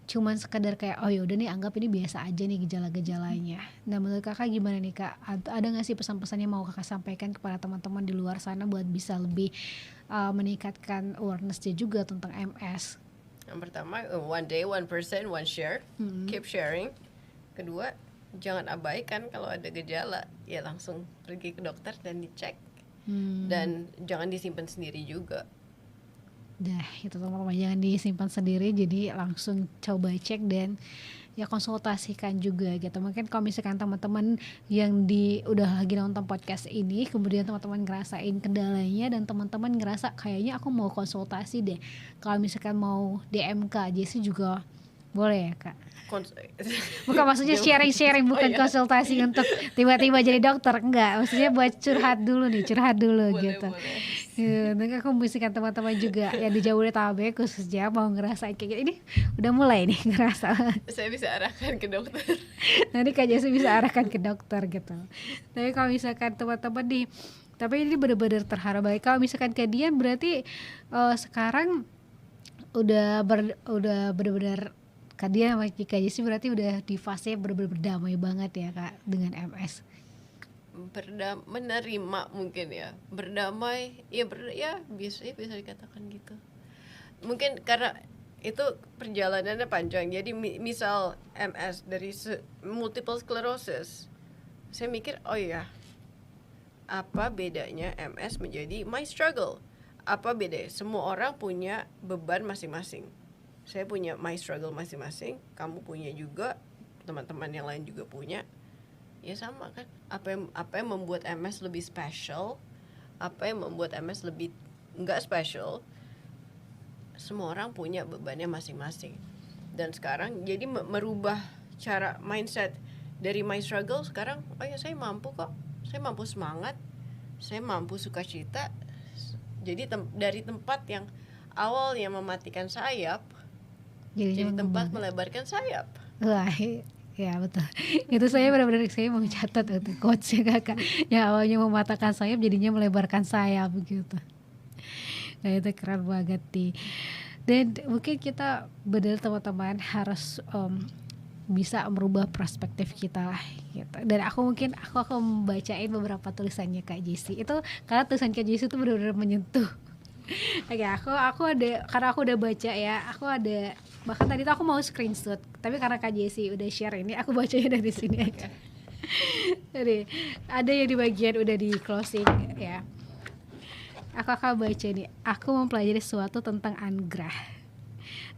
cuman sekedar kayak oh yaudah nih anggap ini biasa aja nih gejala-gejalanya. Nah menurut kakak gimana nih kak? Ada nggak sih pesan-pesan yang mau kakak sampaikan kepada teman-teman di luar sana buat bisa lebih meningkatkan awareness-nya juga tentang MS? Yang pertama, one day, one person, one share. Keep sharing. Kedua, jangan abaikan kalau ada gejala. Ya langsung pergi ke dokter dan dicek. Dan jangan disimpan sendiri juga. Dah itu teman-teman, jangan disimpan sendiri, jadi langsung coba cek dan ya konsultasikan juga gitu. Mungkin kalau misalkan teman-teman yang udah lagi nonton podcast ini, kemudian teman-teman ngerasain kendalanya dan teman-teman ngerasa kayaknya aku mau konsultasi deh, kalau misalkan mau DM Kak Jessie juga boleh ya Kak? Bukan maksudnya sharing-sharing, bukan konsultasi untuk tiba-tiba jadi dokter, enggak, maksudnya buat curhat dulu boleh, gitu. Ya, nanti aku membisikkan teman-teman juga yang di Jabodetabek khususnya mau ngerasain kayak gini. Ini udah mulai nih ngerasa. Saya bisa arahkan ke dokter. Nanti Kak Jessie bisa arahkan ke dokter gitu. Tapi kalau misalkan teman-teman nih, tapi ini benar-benar terharu banget. Kalau misalkan kayak Dian berarti sekarang udah benar-benar Kak Dian sama Kak Jessie berarti udah di fase benar-benar berdamai banget ya Kak dengan MS. Menerima mungkin ya, berdamai ya bisa dikatakan gitu. Mungkin karena itu perjalanannya panjang, jadi misal MS dari multiple sclerosis, saya mikir oh ya, apa bedanya MS menjadi my struggle, apa bedanya? Semua orang punya beban masing-masing. Saya punya my struggle masing-masing, kamu punya juga, teman-teman yang lain juga punya. Ya sama kan, apa yang membuat MS lebih special, apa yang membuat MS lebih enggak special, semua orang punya bebannya masing-masing. Dan sekarang jadi merubah cara mindset dari my struggle, sekarang oh ya saya mampu kok, saya mampu semangat, saya mampu sukacita. Jadi dari tempat yang awalnya mematikan sayap jadi tempat melebarkan sayap. Wah, ya betul. Itu saya benar-benar saya mau catat itu quotes-nya Kakak. Yang awalnya mematahkan sayap jadinya melebarkan sayap gitu. Nah itu keren banget nih. Dan mungkin kita benar teman-teman harus bisa merubah perspektif kita lah gitu. Dan aku akan membacain beberapa tulisannya Kak Jessie. Itu karena tulisan Kak Jessie itu benar-benar menyentuh. Oke, aku ada, karena aku udah baca ya, aku ada, bahkan tadi tuh aku mau screenshot, tapi karena Kak Jessie udah share ini, aku bacanya dari sini aja. Jadi ada yang di bagian udah di closing ya. Aku akan baca nih. Aku mempelajari sesuatu tentang anugerah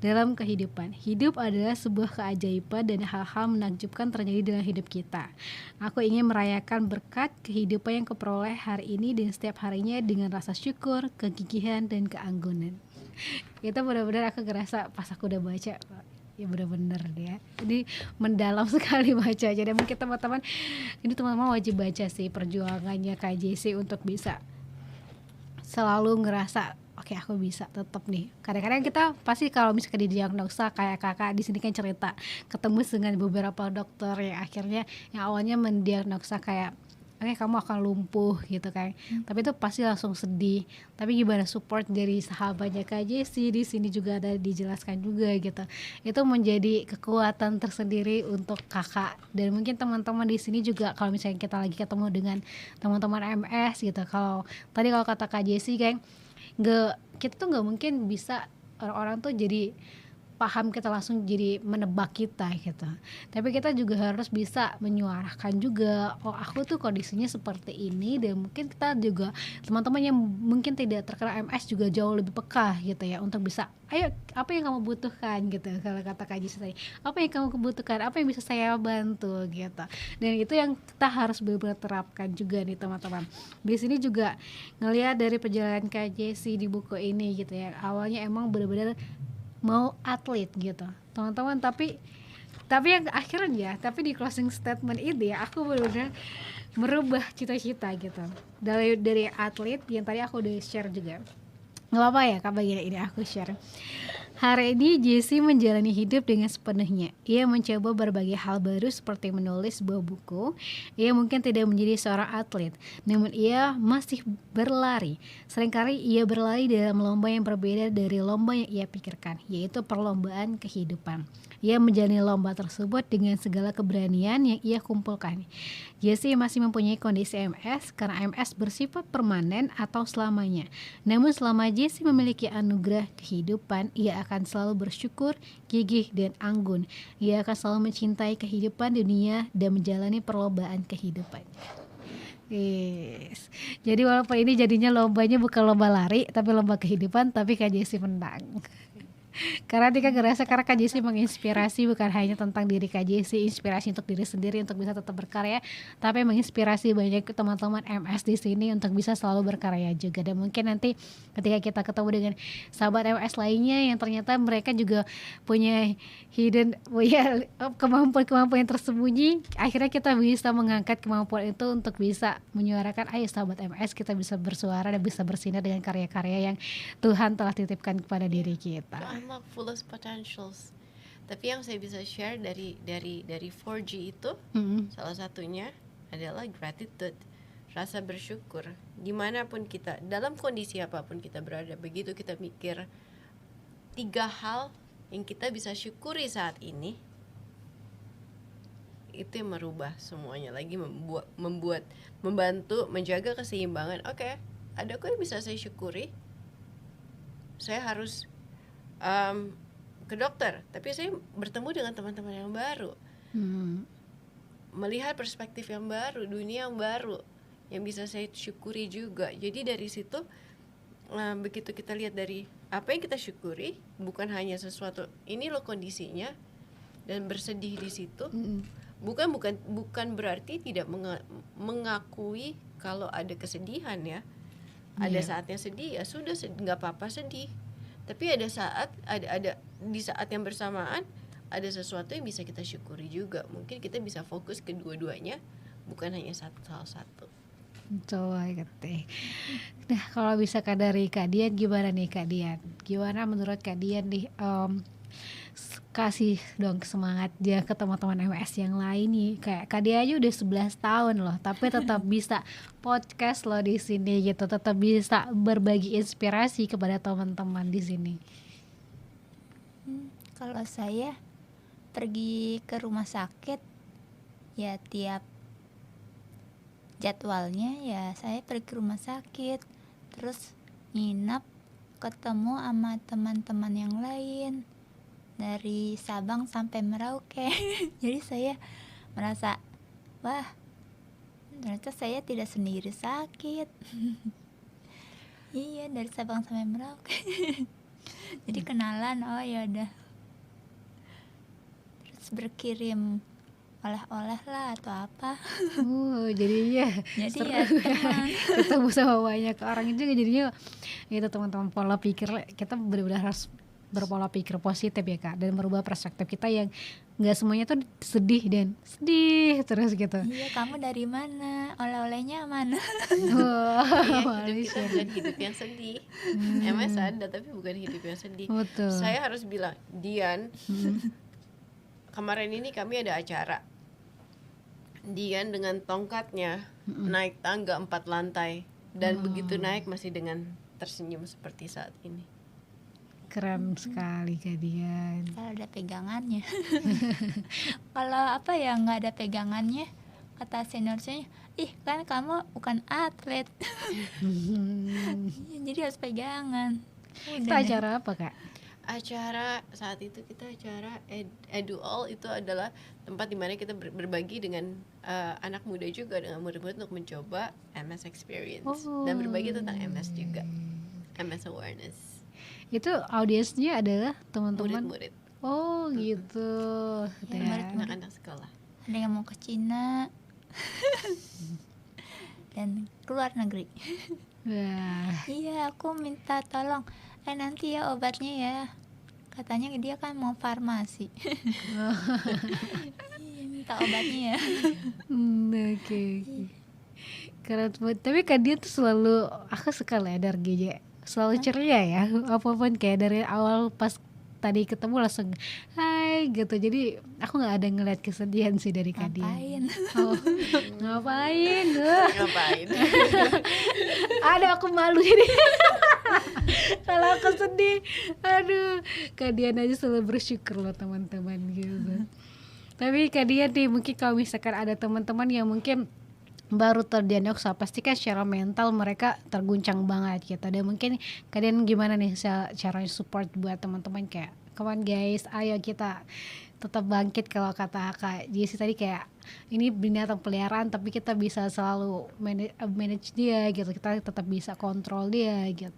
dalam kehidupan. Hidup adalah sebuah keajaiban dan hal-hal menakjubkan terjadi dalam hidup kita. Aku ingin merayakan berkat kehidupan yang kuperoleh hari ini dan setiap harinya dengan rasa syukur, kegigihan, dan keanggunan. Itu benar-benar aku ngerasa pas aku udah baca, ya benar-benar ya. Ini mendalam sekali baca. Jadi mungkin teman-teman, ini teman-teman wajib baca sih perjuangannya Kak Jessie untuk bisa selalu ngerasa oke, aku bisa tetap nih. Kadang-kadang kita pasti kalau misalkan didiagnosa kayak kakak di sini kan cerita ketemu dengan beberapa dokter yang akhirnya yang awalnya mendiagnosa kayak oke, kamu akan lumpuh gitu kan. Tapi itu pasti langsung sedih. Tapi gimana support dari sahabatnya Kak Jessie di sini juga ada dijelaskan juga gitu. Itu menjadi kekuatan tersendiri untuk kakak. Dan mungkin teman-teman di sini juga kalau misalnya kita lagi ketemu dengan teman-teman MS gitu. Kalau kata Kak Jessie kan kita tuh nggak mungkin bisa orang-orang tuh jadi paham kita langsung jadi menebak kita gitu. Tapi kita juga harus bisa menyuarakan juga, oh aku tuh kondisinya seperti ini, dan mungkin kita juga teman-teman yang mungkin tidak terkena MS juga jauh lebih peka gitu ya untuk bisa, ayo apa yang kamu butuhkan gitu. Kalau kata Kak Jessie tadi, apa yang kamu butuhkan, apa yang bisa saya bantu gitu. Dan itu yang kita harus benar-benar terapkan juga nih teman-teman. Di sini juga ngelihat dari perjalanan Kak Jessie di buku ini gitu ya. Awalnya emang benar-benar mau atlet gitu teman-teman, tapi yang akhirnya di closing statement ini ya aku benar-benar merubah cita-cita gitu dari atlet yang tadi aku udah share juga. Nggak apa ya Kak, bagian ini aku share. Hari ini Jessie menjalani hidup dengan sepenuhnya. ia mencoba berbagai hal baru seperti menulis sebuah buku. Ia mungkin tidak menjadi seorang atlet, namun ia masih berlari. Seringkali ia berlari dalam lomba yang berbeda dari lomba yang ia pikirkan, yaitu perlombaan kehidupan. Ia menjalani lomba tersebut dengan segala keberanian yang ia kumpulkan. Jessie masih mempunyai kondisi MS karena MS bersifat permanen atau selamanya. Namun selama Jessie memiliki anugerah kehidupan, ia akan selalu bersyukur, gigih, dan anggun. Ia akan selalu mencintai kehidupan dunia dan menjalani perlombaan kehidupan. Yes. Jadi walaupun ini jadinya lombanya bukan lomba lari, tapi lomba kehidupan, tapi Kak Jessie menang. Karena Tika ngerasa karena Kak Jessie menginspirasi bukan hanya tentang diri Kak Jessie, inspirasi untuk diri sendiri untuk bisa tetap berkarya, tapi menginspirasi banyak teman-teman MS di sini untuk bisa selalu berkarya juga. Dan mungkin nanti ketika kita ketemu dengan sahabat MS lainnya yang ternyata mereka juga punya hidden, punya kemampuan-kemampuan yang tersembunyi, akhirnya kita bisa mengangkat kemampuan itu untuk bisa menyuarakan, ayo sahabat MS kita bisa bersuara dan bisa bersinar dengan karya-karya yang Tuhan telah titipkan kepada diri kita. Unlock fullest potentials. Tapi yang saya bisa share dari 4G itu, salah satunya adalah gratitude, rasa bersyukur. Dimanapun kita, dalam kondisi apapun kita berada, begitu kita mikir 3 hal yang kita bisa syukuri saat ini, itu yang merubah semuanya lagi, membantu menjaga keseimbangan. Oke, ada kok yang bisa saya syukuri. Saya harus ke dokter, tapi saya bertemu dengan teman-teman yang baru, melihat perspektif yang baru, dunia yang baru yang bisa saya syukuri juga. Jadi dari situ begitu kita lihat dari apa yang kita syukuri, bukan hanya sesuatu ini loh kondisinya, dan bersedih di situ, bukan berarti tidak mengakui kalau ada kesedihan ya. Ada saatnya sedih, ya sudah, nggak apa-apa sedih. Tapi ada saat ada di saat yang bersamaan ada sesuatu yang bisa kita syukuri juga. Mungkin kita bisa fokus ke dua-duanya, bukan hanya salah satu. Coba gitu. Nah, kalau bisa dari Kak Dian gimana nih Kak Dian? Gimana menurut Kak Dian nih, kasih dong semangat dia ke teman-teman MS yang lain nih. Kayak Kak Dian aja udah 11 tahun loh, tapi tetap bisa podcast loh di sini gitu, tetap bisa berbagi inspirasi kepada teman-teman di sini. Kalau saya pergi ke rumah sakit, ya tiap jadwalnya ya saya pergi ke rumah sakit, terus nginap, ketemu sama teman-teman yang lain dari Sabang sampai Merauke. Jadi saya merasa, wah, ternyata saya tidak sendiri sakit. Iya, dari Sabang sampai Merauke. Jadi kenalan, oh ya udah. Terus berkirim oleh-oleh lah atau apa. Jadinya Jadi seru ya teman. ketemu sama banyak orang itu jadinya itu teman-teman pola pikir kita benar-benar harus berpola pikir positif ya Kak, dan merubah perspektif kita yang nggak semuanya tuh sedih terus gitu. Iya, kamu dari mana? Oleh-olehnya mana? Hidup kita bukan hidup yang sedih. MS ada tapi bukan hidup yang sedih. Betul. Saya harus bilang, Dian, kemarin ini kami ada acara. Dian dengan tongkatnya naik tangga 4 lantai dan begitu naik masih dengan tersenyum seperti saat ini. Keren sekali Kak Dian. Kalau ada pegangannya. Kalau apa ya nggak ada pegangannya, kata senior-senior, ih kan kamu bukan atlet. Jadi harus pegangan. Itu acara apa Kak? Acara saat itu kita acara Eduall, itu adalah tempat dimana kita berbagi dengan anak muda juga, dengan murid-murid untuk mencoba MS experience dan berbagi tentang MS juga, MS awareness. Itu audiensnya adalah teman-teman Murid-murid. Oh gitu. Ya, anak-anak sekolah. Ada yang mau ke Cina dan keluar negeri. Wah. Iya, aku minta tolong. Nanti ya obatnya ya. Katanya dia kan mau farmasi. Iya, minta obatnya ya. Oke. Keren banget. Tapi kan dia tuh selalu, aku suka lah energinya, selalu ceria ya. Apapun kayak dari awal pas tadi ketemu langsung hai gitu. Jadi aku nggak ada ngeliat kesedihan sih dari Kak Dian. Ngapain? Oh, ngapain? Ngapain? Ada aku malu jadi kalau aku sedih. Aduh, Kak Dian aja selalu bersyukur loh teman-teman gitu. Tapi Kak Dian nih, mungkin kalau misalkan ada teman-teman yang mungkin baru terdiagnosa, pasti kan secara mental mereka terguncang banget gitu. Dan mungkin kalian gimana nih cara support buat teman-teman kayak come on guys, ayo kita tetap bangkit. Kalau kata Kak Jessy tadi kayak ini binatang peliharaan tapi kita bisa selalu manage dia gitu, kita tetap bisa kontrol dia gitu.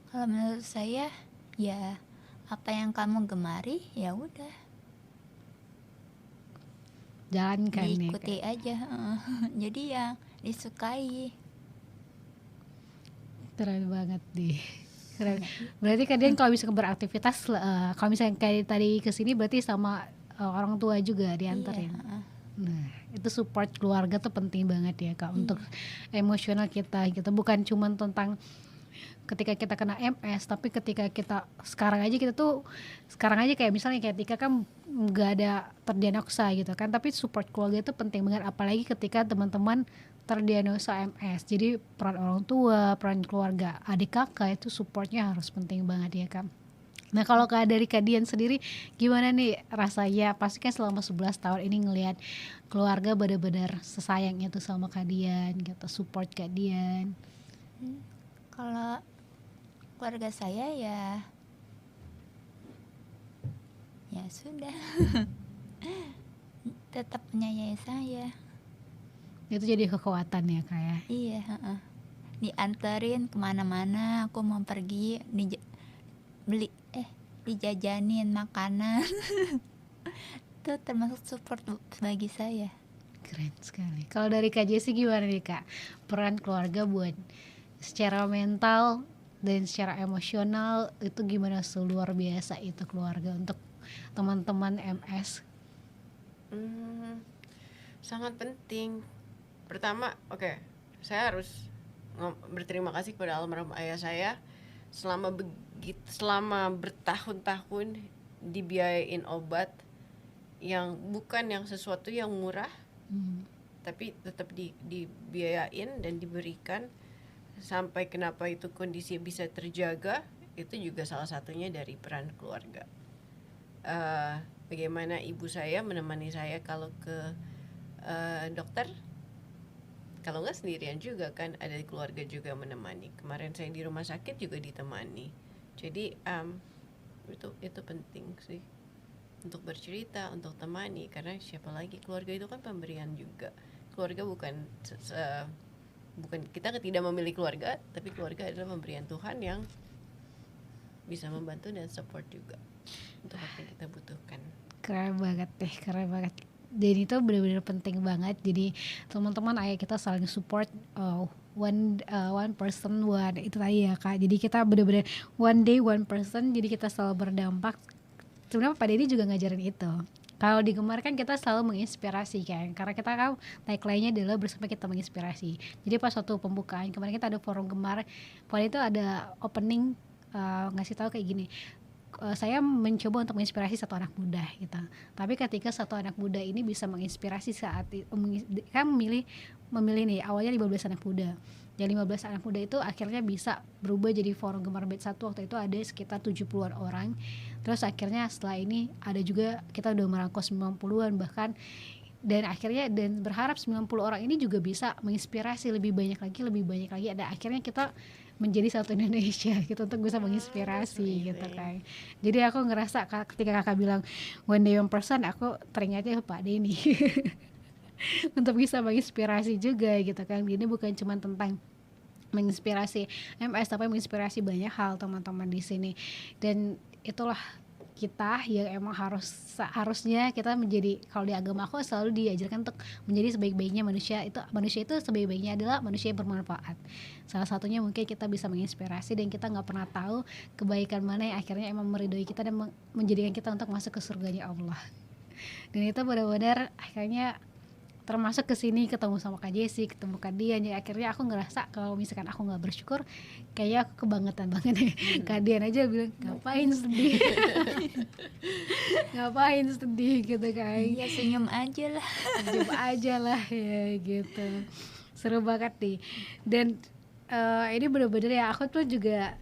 Kalau menurut saya ya apa yang kamu gemari ya udah Jalankan nih diikuti aja. Jadi yang disukai. keren banget deh. Keren. Berarti kalian kalau bisa beraktivitas, kalau misalnya kayak tadi kesini berarti sama orang tua juga diantarin. Iya. Nah, itu support keluarga tuh penting banget ya Kak, untuk emosional kita gitu. Bukan cuma tentang ketika kita kena MS, tapi ketika kita sekarang aja kayak misalnya kayak Tika kan nggak ada terdiagnosa gitu kan, tapi support keluarga itu penting banget, apalagi ketika teman-teman terdiagnosa MS. Jadi peran orang tua, peran keluarga, adik kakak itu supportnya harus penting banget ya kan. Nah kalau dari Kak Dian sendiri gimana nih rasanya, pasti kan selama 11 tahun ini ngelihat keluarga benar-benar sesayang itu sama Kak Dian gitu, support Kak Dian. Kalau keluarga saya ya sudah tetap menyayangi saya. Itu jadi kekuatan ya Kak ya. Iya, dianterin kemana-mana, aku mau pergi dijajanin makanan. Itu termasuk support bagi saya. Keren sekali. Kalau dari Kak Jessy gimana nih Kak, peran keluarga buat secara mental dan secara emosional itu gimana, luar biasa itu keluarga untuk teman-teman MS? Sangat penting. Pertama, saya harus berterima kasih kepada almarhum ayah saya selama bertahun-tahun dibiayain obat yang bukan yang sesuatu yang murah, tapi tetap dibiayain dan diberikan. Sampai kenapa itu kondisi bisa terjaga, itu juga salah satunya dari peran keluarga. Bagaimana ibu saya menemani saya kalau ke dokter, kalau nggak sendirian juga kan, ada keluarga juga menemani. Kemarin saya di rumah sakit juga ditemani. Jadi itu penting sih untuk bercerita, untuk temani, karena siapa lagi, keluarga itu kan pemberian juga. Keluarga bukan kita tidak memilih keluarga, tapi keluarga adalah pemberian Tuhan yang bisa membantu dan support juga untuk apa yang kita butuhkan. Keren banget deh, keren banget. Dan itu benar-benar penting banget. Jadi teman-teman, ayo kita saling support, one person one, itu tadi ya Kak. Jadi kita benar-benar one day one person, jadi kita selalu berdampak. Sebenarnya Pak Denny juga ngajarin itu. Kalau di Gemar kan kita selalu menginspirasi kan, karena kita kan tagline-nya adalah bersama kita menginspirasi. Jadi pas waktu pembukaan kemarin kita ada forum Gemar, pokoknya itu ada opening ngasih tahu kayak gini, saya mencoba untuk menginspirasi satu anak muda gitu. Tapi ketika satu anak muda ini bisa menginspirasi saat kan memilih nih awalnya 15 anak muda. Dan 15 anak muda itu akhirnya bisa berubah jadi forum Gemar Bed 1. Waktu itu ada sekitar 70-an orang. Terus akhirnya setelah ini ada juga, kita udah merangkul 90-an bahkan. Dan akhirnya berharap 90 orang ini juga bisa menginspirasi lebih banyak lagi. Dan akhirnya kita menjadi satu Indonesia gitu, untuk bisa menginspirasi gitu kan. Jadi aku ngerasa ketika kakak bilang one day one person, aku teringatnya Pak Denny untuk bisa menginspirasi juga gitu kan. Jadi bukan cuma tentang menginspirasi MS, tapi menginspirasi banyak hal teman-teman di sini. Dan itulah kita yang emang harusnya kita menjadi, kalau di agama aku selalu diajarkan untuk menjadi sebaik-baiknya manusia itu sebaik-baiknya adalah manusia yang bermanfaat. Salah satunya mungkin kita bisa menginspirasi, dan kita nggak pernah tahu kebaikan mana yang akhirnya emang meridhoi kita dan menjadikan kita untuk masuk ke surganya Allah. Dan itu benar-benar akhirnya termasuk kesini ketemu sama Kak Jessi, ketemu Kak Dian, ya akhirnya aku ngerasa kalau misalkan aku nggak bersyukur kayaknya aku kebangetan banget ya. Kak Dian aja bilang ngapain sedih ngapain sedih gitu kan, Ya senyum aja lah. coba aja lah ya gitu. Seru banget nih. Dan ini bener-bener ya, aku tuh juga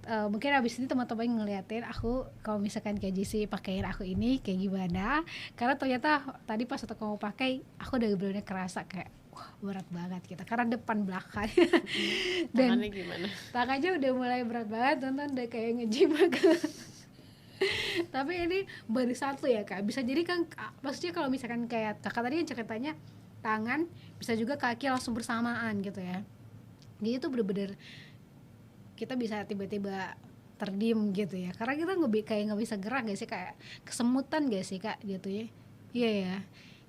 mungkin abis ini teman-teman ngeliatin aku kalau misalkan kayak JC pakaiin aku ini kayak gimana, karena ternyata tadi pas waktu kamu pakai aku udah bener-bener kerasa kayak wah berat banget gitu karena depan belakang. Dan Tangannya gimana? tangannya udah mulai berat banget, tonton udah kayak nge-gym banget. Tapi ini baru satu ya Kak, bisa jadi kan maksudnya kalau misalkan kayak kakak tadi yang ceritanya tangan, bisa juga kaki langsung bersamaan gitu ya. Jadi itu bener-bener kita bisa tiba-tiba terdiam gitu ya, karena kita kayak nggak bisa gerak gak sih, kayak kesemutan gak sih Kak gitu ya. Iya ya,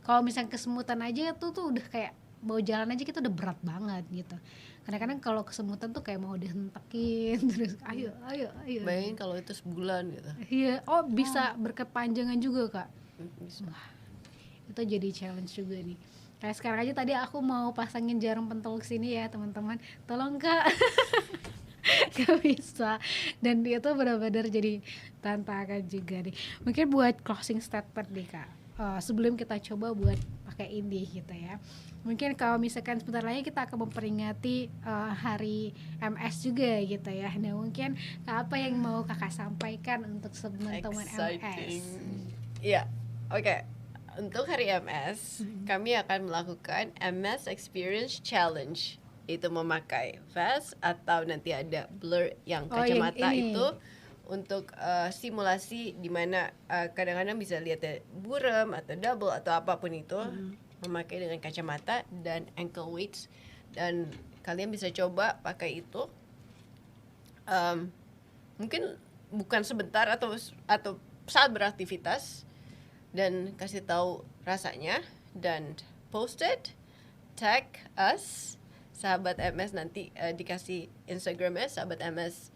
kalau misalnya kesemutan aja tuh udah kayak mau jalan aja kita udah berat banget gitu. Kadang-kadang kalau kesemutan tuh kayak mau dihentakin terus ayo Bayangin kalau itu sebulan gitu. iya, oh bisa berkepanjangan juga Kak. Bisa. Itu jadi challenge juga nih. Kayak sekarang aja tadi aku mau pasangin jarum pentul sini ya teman-teman, tolong Kak. Gak bisa. Dan dia tuh benar-benar jadi tantangan juga nih. Mungkin buat closing statement nih Kak, sebelum kita coba buat pakai ini gitu ya, mungkin kalau misalkan sebentar lagi kita akan memperingati hari MS juga gitu ya. Nah mungkin apa yang mau Kakak sampaikan untuk teman-teman Exciting. MS? Iya, oke. Untuk hari MS, kami akan melakukan MS Experience Challenge. Itu memakai vest atau nanti ada blur yang Oh, yang kacamata ini. itu untuk simulasi di mana kadang-kadang bisa lihat ya, buram atau double atau apapun itu, memakai dengan kacamata dan ankle weights, dan kalian bisa coba pakai itu. Mungkin bukan sebentar atau saat beraktivitas, dan kasih tahu rasanya dan post it, tag us sahabat MS, nanti dikasih Instagramnya sahabat MS.id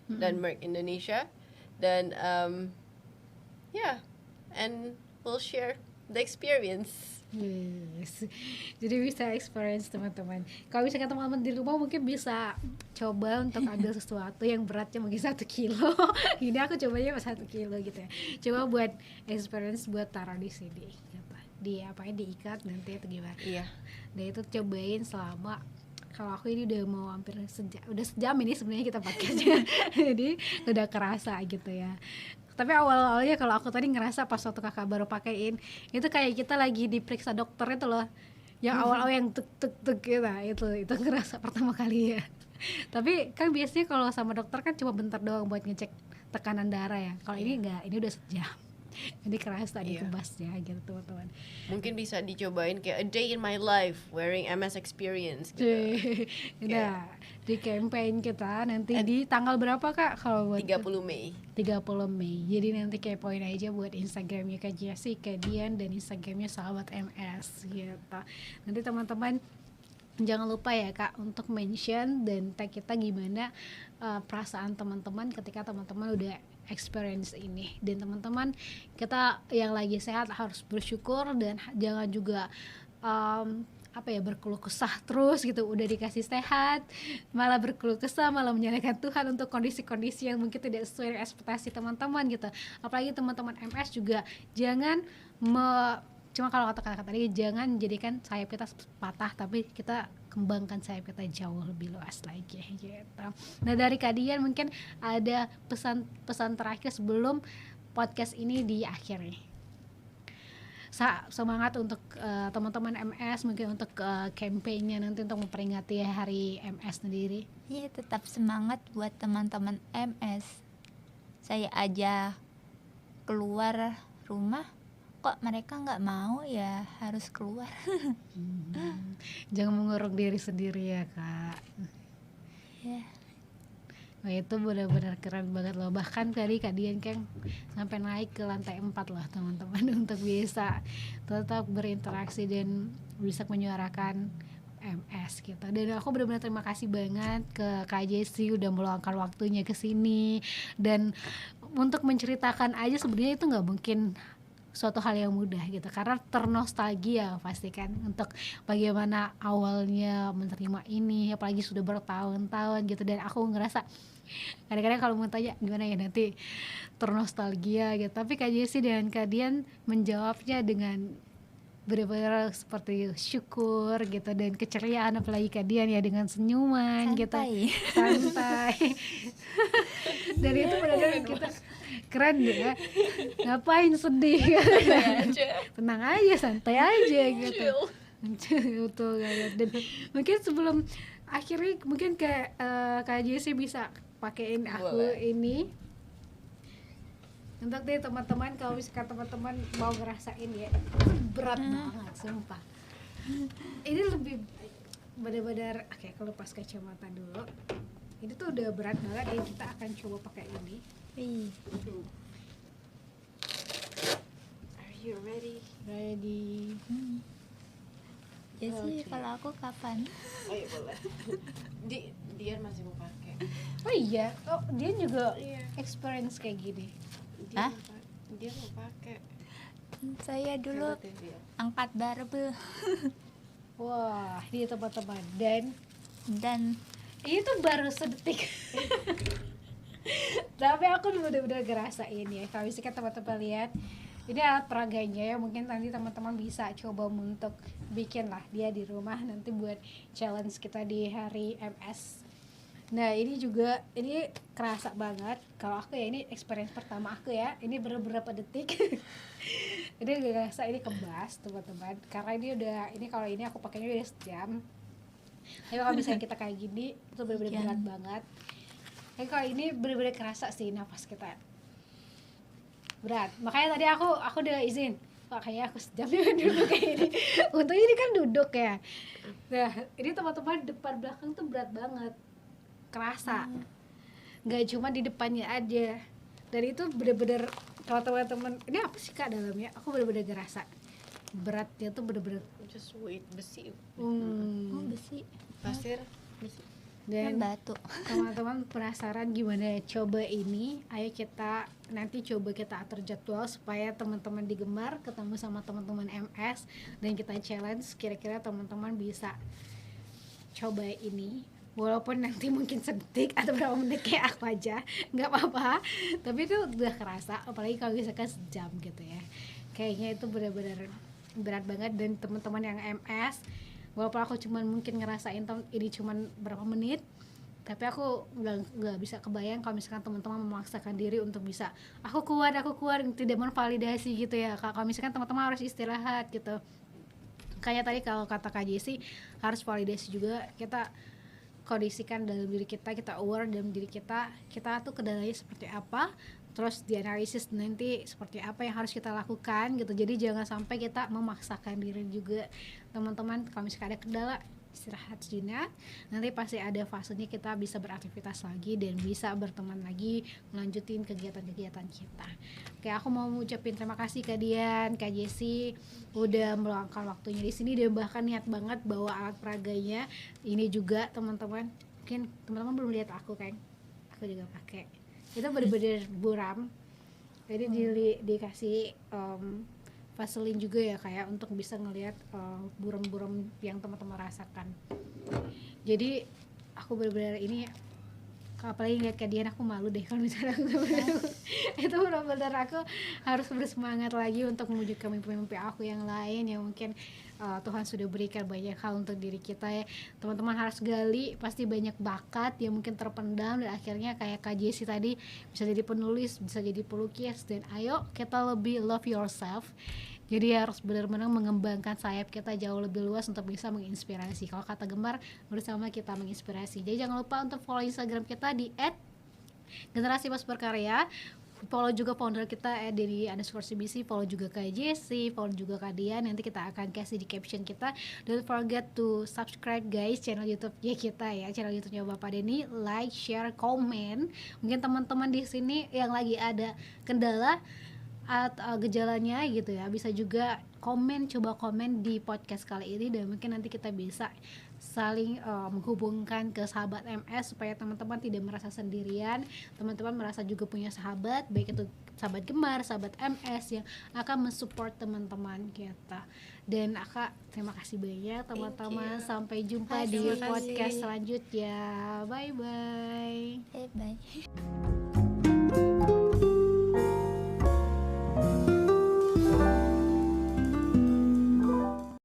dan Merck Indonesia, dan and we'll share the experience. Yes. Jadi bisa experience teman-teman. Kalau misalkan teman-teman di rumah mungkin bisa coba untuk ambil sesuatu yang beratnya mungkin 1 kilo. Ini aku cobanya 1 kilo gitu ya. Coba buat experience buat taruh di sini. Gitu. Diikat nanti atau gimana. Iya. Nah itu cobain selama, kalau aku ini udah mau hampir sejam ini sebenarnya kita pakainya. Jadi udah kerasa gitu ya. Tapi awal-awalnya kalau aku tadi ngerasa pas waktu kakak baru pakein itu kayak kita lagi diperiksa dokter itu loh, yang awal-awal yang tuk gitu, itu ngerasa pertama kali ya. Tapi kan biasanya kalau sama dokter kan cuma bentar doang buat ngecek tekanan darah ya, kalau ini enggak, ini udah sejam. Jadi kerasa dikebasnya gitu teman-teman. Mungkin bisa dicobain kayak a day in my life wearing MS Experience gitu. Udah di campaign kita nanti di tanggal berapa Kak kalau buat 30 Mei. 30 Mei. Jadi nanti kepoin aja buat Instagramnya Kak Jessi, Kak Dian, dan Instagramnya sahabat MS gitu. Nanti teman-teman jangan lupa ya Kak untuk mention dan tag kita gimana perasaan teman-teman ketika teman-teman udah experience ini. Dan teman-teman kita yang lagi sehat harus bersyukur dan jangan juga berkeluh kesah terus gitu, udah dikasih sehat malah berkeluh kesah, malah menyalahkan Tuhan untuk kondisi-kondisi yang mungkin tidak sesuai dengan ekspektasi teman-teman gitu. Apalagi teman-teman MS juga jangan cuma kalau kata-kata tadi, jangan jadikan sayap kita patah, tapi kita kembangkan sayap kita jauh lebih luas lagi gitu. Nah dari Kak Dian mungkin ada pesan terakhir sebelum podcast ini diakhiri. Semangat untuk teman-teman MS, mungkin untuk campaign-nya nanti untuk memperingati hari MS sendiri. Iya, tetap semangat buat teman-teman MS. Saya aja keluar rumah kok mereka nggak mau ya harus keluar. Jangan mengurung diri sendiri ya Kak. Ya. Wah itu benar-benar keren banget loh. Bahkan tadi Kak Dian kan sampai naik ke lantai 4 loh teman-teman untuk bisa tetap berinteraksi dan bisa menyuarakan MS gitu. Dan aku benar-benar terima kasih banget ke Kak Jessi udah meluangkan waktunya ke sini, dan untuk menceritakan aja sebenarnya itu nggak mungkin suatu hal yang mudah gitu, karena ternostalgia pasti kan untuk bagaimana awalnya menerima ini, apalagi sudah bertahun-tahun gitu. Dan aku ngerasa kadang-kadang kalau mau tanya gimana ya nanti ternostalgia gitu, tapi Kak Jessie dan Kak Dian menjawabnya dengan benar-benar seperti syukur gitu dan keceriaan, apalagi Kak Dian ya dengan senyuman gitu, Santai. santai. Dan itu benar-benar kita keren deh ya, ngapain sedih, tenang aja, santai aja gitu. Betul banget. Dan mungkin sebelum akhirnya mungkin Kak Jessie bisa pakein aku Boleh. ini untuk deh teman-teman, kalau misalkan teman-teman mau ngerasain ya, itu berat banget sumpah. Ini lebih benar-benar oke, aku lepas kacamata dulu. Ini tuh udah berat banget ya, kita akan coba pakai ini. Wih, Are you ready? Ready. Jadi Oke. kalau aku kapan? Oh iya boleh. Dia masih mau pakai. Oh iya, oh dia juga Iya. experience kayak gini. Hah? Dia mau pakai. Saya dulu Hebat ya dia. angkat barbel Wah, ini teman-teman, dan ini tuh baru sedetik. Tapi aku bener-bener ngerasain ya. Kalau misalkan teman-teman lihat, ini alat peraganya ya, mungkin nanti teman-teman bisa coba untuk bikin lah dia di rumah nanti buat challenge kita di hari MS. Nah ini juga, ini kerasa banget. Kalau aku ya, ini experience pertama aku ya, ini beberapa detik. Ini udah ngerasa ini kebas teman-teman, karena ini udah, ini kalau ini aku pakainya udah sejam. Tapi kalau misalnya kita kayak gini, itu bener-bener Sejam. berat banget. Tapi kalau ini bener-bener kerasa sih nafas kita berat. Makanya tadi aku udah izin, makanya aku sejam duduk kayak ini. Untungnya ini kan duduk ya. Nah ini teman-teman depan belakang tuh berat banget, kerasa. Nggak cuma di depannya aja. Dan itu bener-bener kalau teman-teman, ini apa sih Kak dalamnya? Aku bener-bener ngerasa beratnya tuh bener-bener. Just weight besi. oh, besi Pasir besi. dan Dan batu. teman-teman penasaran gimana coba ini, ayo kita nanti coba kita atur jadwal supaya teman-teman di Gemar ketemu sama teman-teman MS dan kita challenge, kira-kira teman-teman bisa coba ini walaupun nanti mungkin sedetik atau berapa menit kayak aku aja, nggak apa-apa, tapi itu udah kerasa, apalagi kalau misalkan sejam gitu ya. Kayaknya itu benar-benar berat banget. Dan teman-teman yang MS, walaupun aku cuman mungkin ngerasain ini cuman berapa menit, tapi aku nggak bisa kebayang kalau misalkan teman-teman memaksakan diri untuk bisa aku kuat, tidak menvalidasi gitu ya Kak. Kalau misalkan teman-teman harus istirahat gitu, kayak tadi kalau kata Kak Jessie, harus validasi juga, kita kondisikan dalam diri kita aware dalam diri kita tuh kendalanya seperti apa, terus dianalisis nanti seperti apa yang harus kita lakukan gitu. Jadi jangan sampai kita memaksakan diri juga teman-teman. Kalau misalkan ada kendala, istirahat sejenak, nanti pasti ada fasenya kita bisa beraktivitas lagi dan bisa berteman lagi, melanjutin kegiatan-kegiatan kita. Oke, aku mau ngucapin terima kasih Kak Dian, Kak Jessie udah meluangkan waktunya di sini dan bahkan niat banget bawa alat peraganya. Ini juga teman-teman, mungkin teman-teman belum lihat aku kan, aku juga pakai. Itu bener-bener buram. Jadi dikasih Vaseline juga ya kayak untuk bisa ngelihat buram-buram yang teman-teman rasakan. Jadi aku benar-benar ini, apalagi ngeliat Kak Dian aku malu deh kalau misalnya aku itu benar-benar aku harus bersemangat lagi untuk mewujudkan mimpi-mimpi aku yang lain yang mungkin Tuhan sudah berikan banyak hal untuk diri kita ya. Teman-teman harus gali, pasti banyak bakat yang mungkin terpendam dan akhirnya kayak Kak Jessie tadi bisa jadi penulis, bisa jadi pelukis, dan ayo kita lebih love yourself. Jadi harus benar-benar mengembangkan sayap kita jauh lebih luas untuk bisa menginspirasi. Kalau kata Gemar, bersama kita menginspirasi. Jadi jangan lupa untuk follow Instagram kita di @generasi mas berkarya. Follow juga founder kita @deni_cbc, follow juga Kak Jessie, follow juga Kak Dian. Nanti kita akan kasih di caption kita. Don't forget to subscribe guys channel YouTube-nya kita ya, channel YouTube-nya Bapak Deni. Like, share, komen. Mungkin teman-teman di sini yang lagi ada kendala, atau gejalanya gitu ya, bisa juga coba komen di podcast kali ini, dan mungkin nanti kita bisa saling menghubungkan ke sahabat MS supaya teman-teman tidak merasa sendirian, teman-teman merasa juga punya sahabat, baik itu sahabat gemar, sahabat MS yang akan mensupport teman-teman kita. Dan Aka, terima kasih banyak teman-teman, you. sampai jumpa di Terima kasih. podcast selanjutnya. Bye bye. Bye.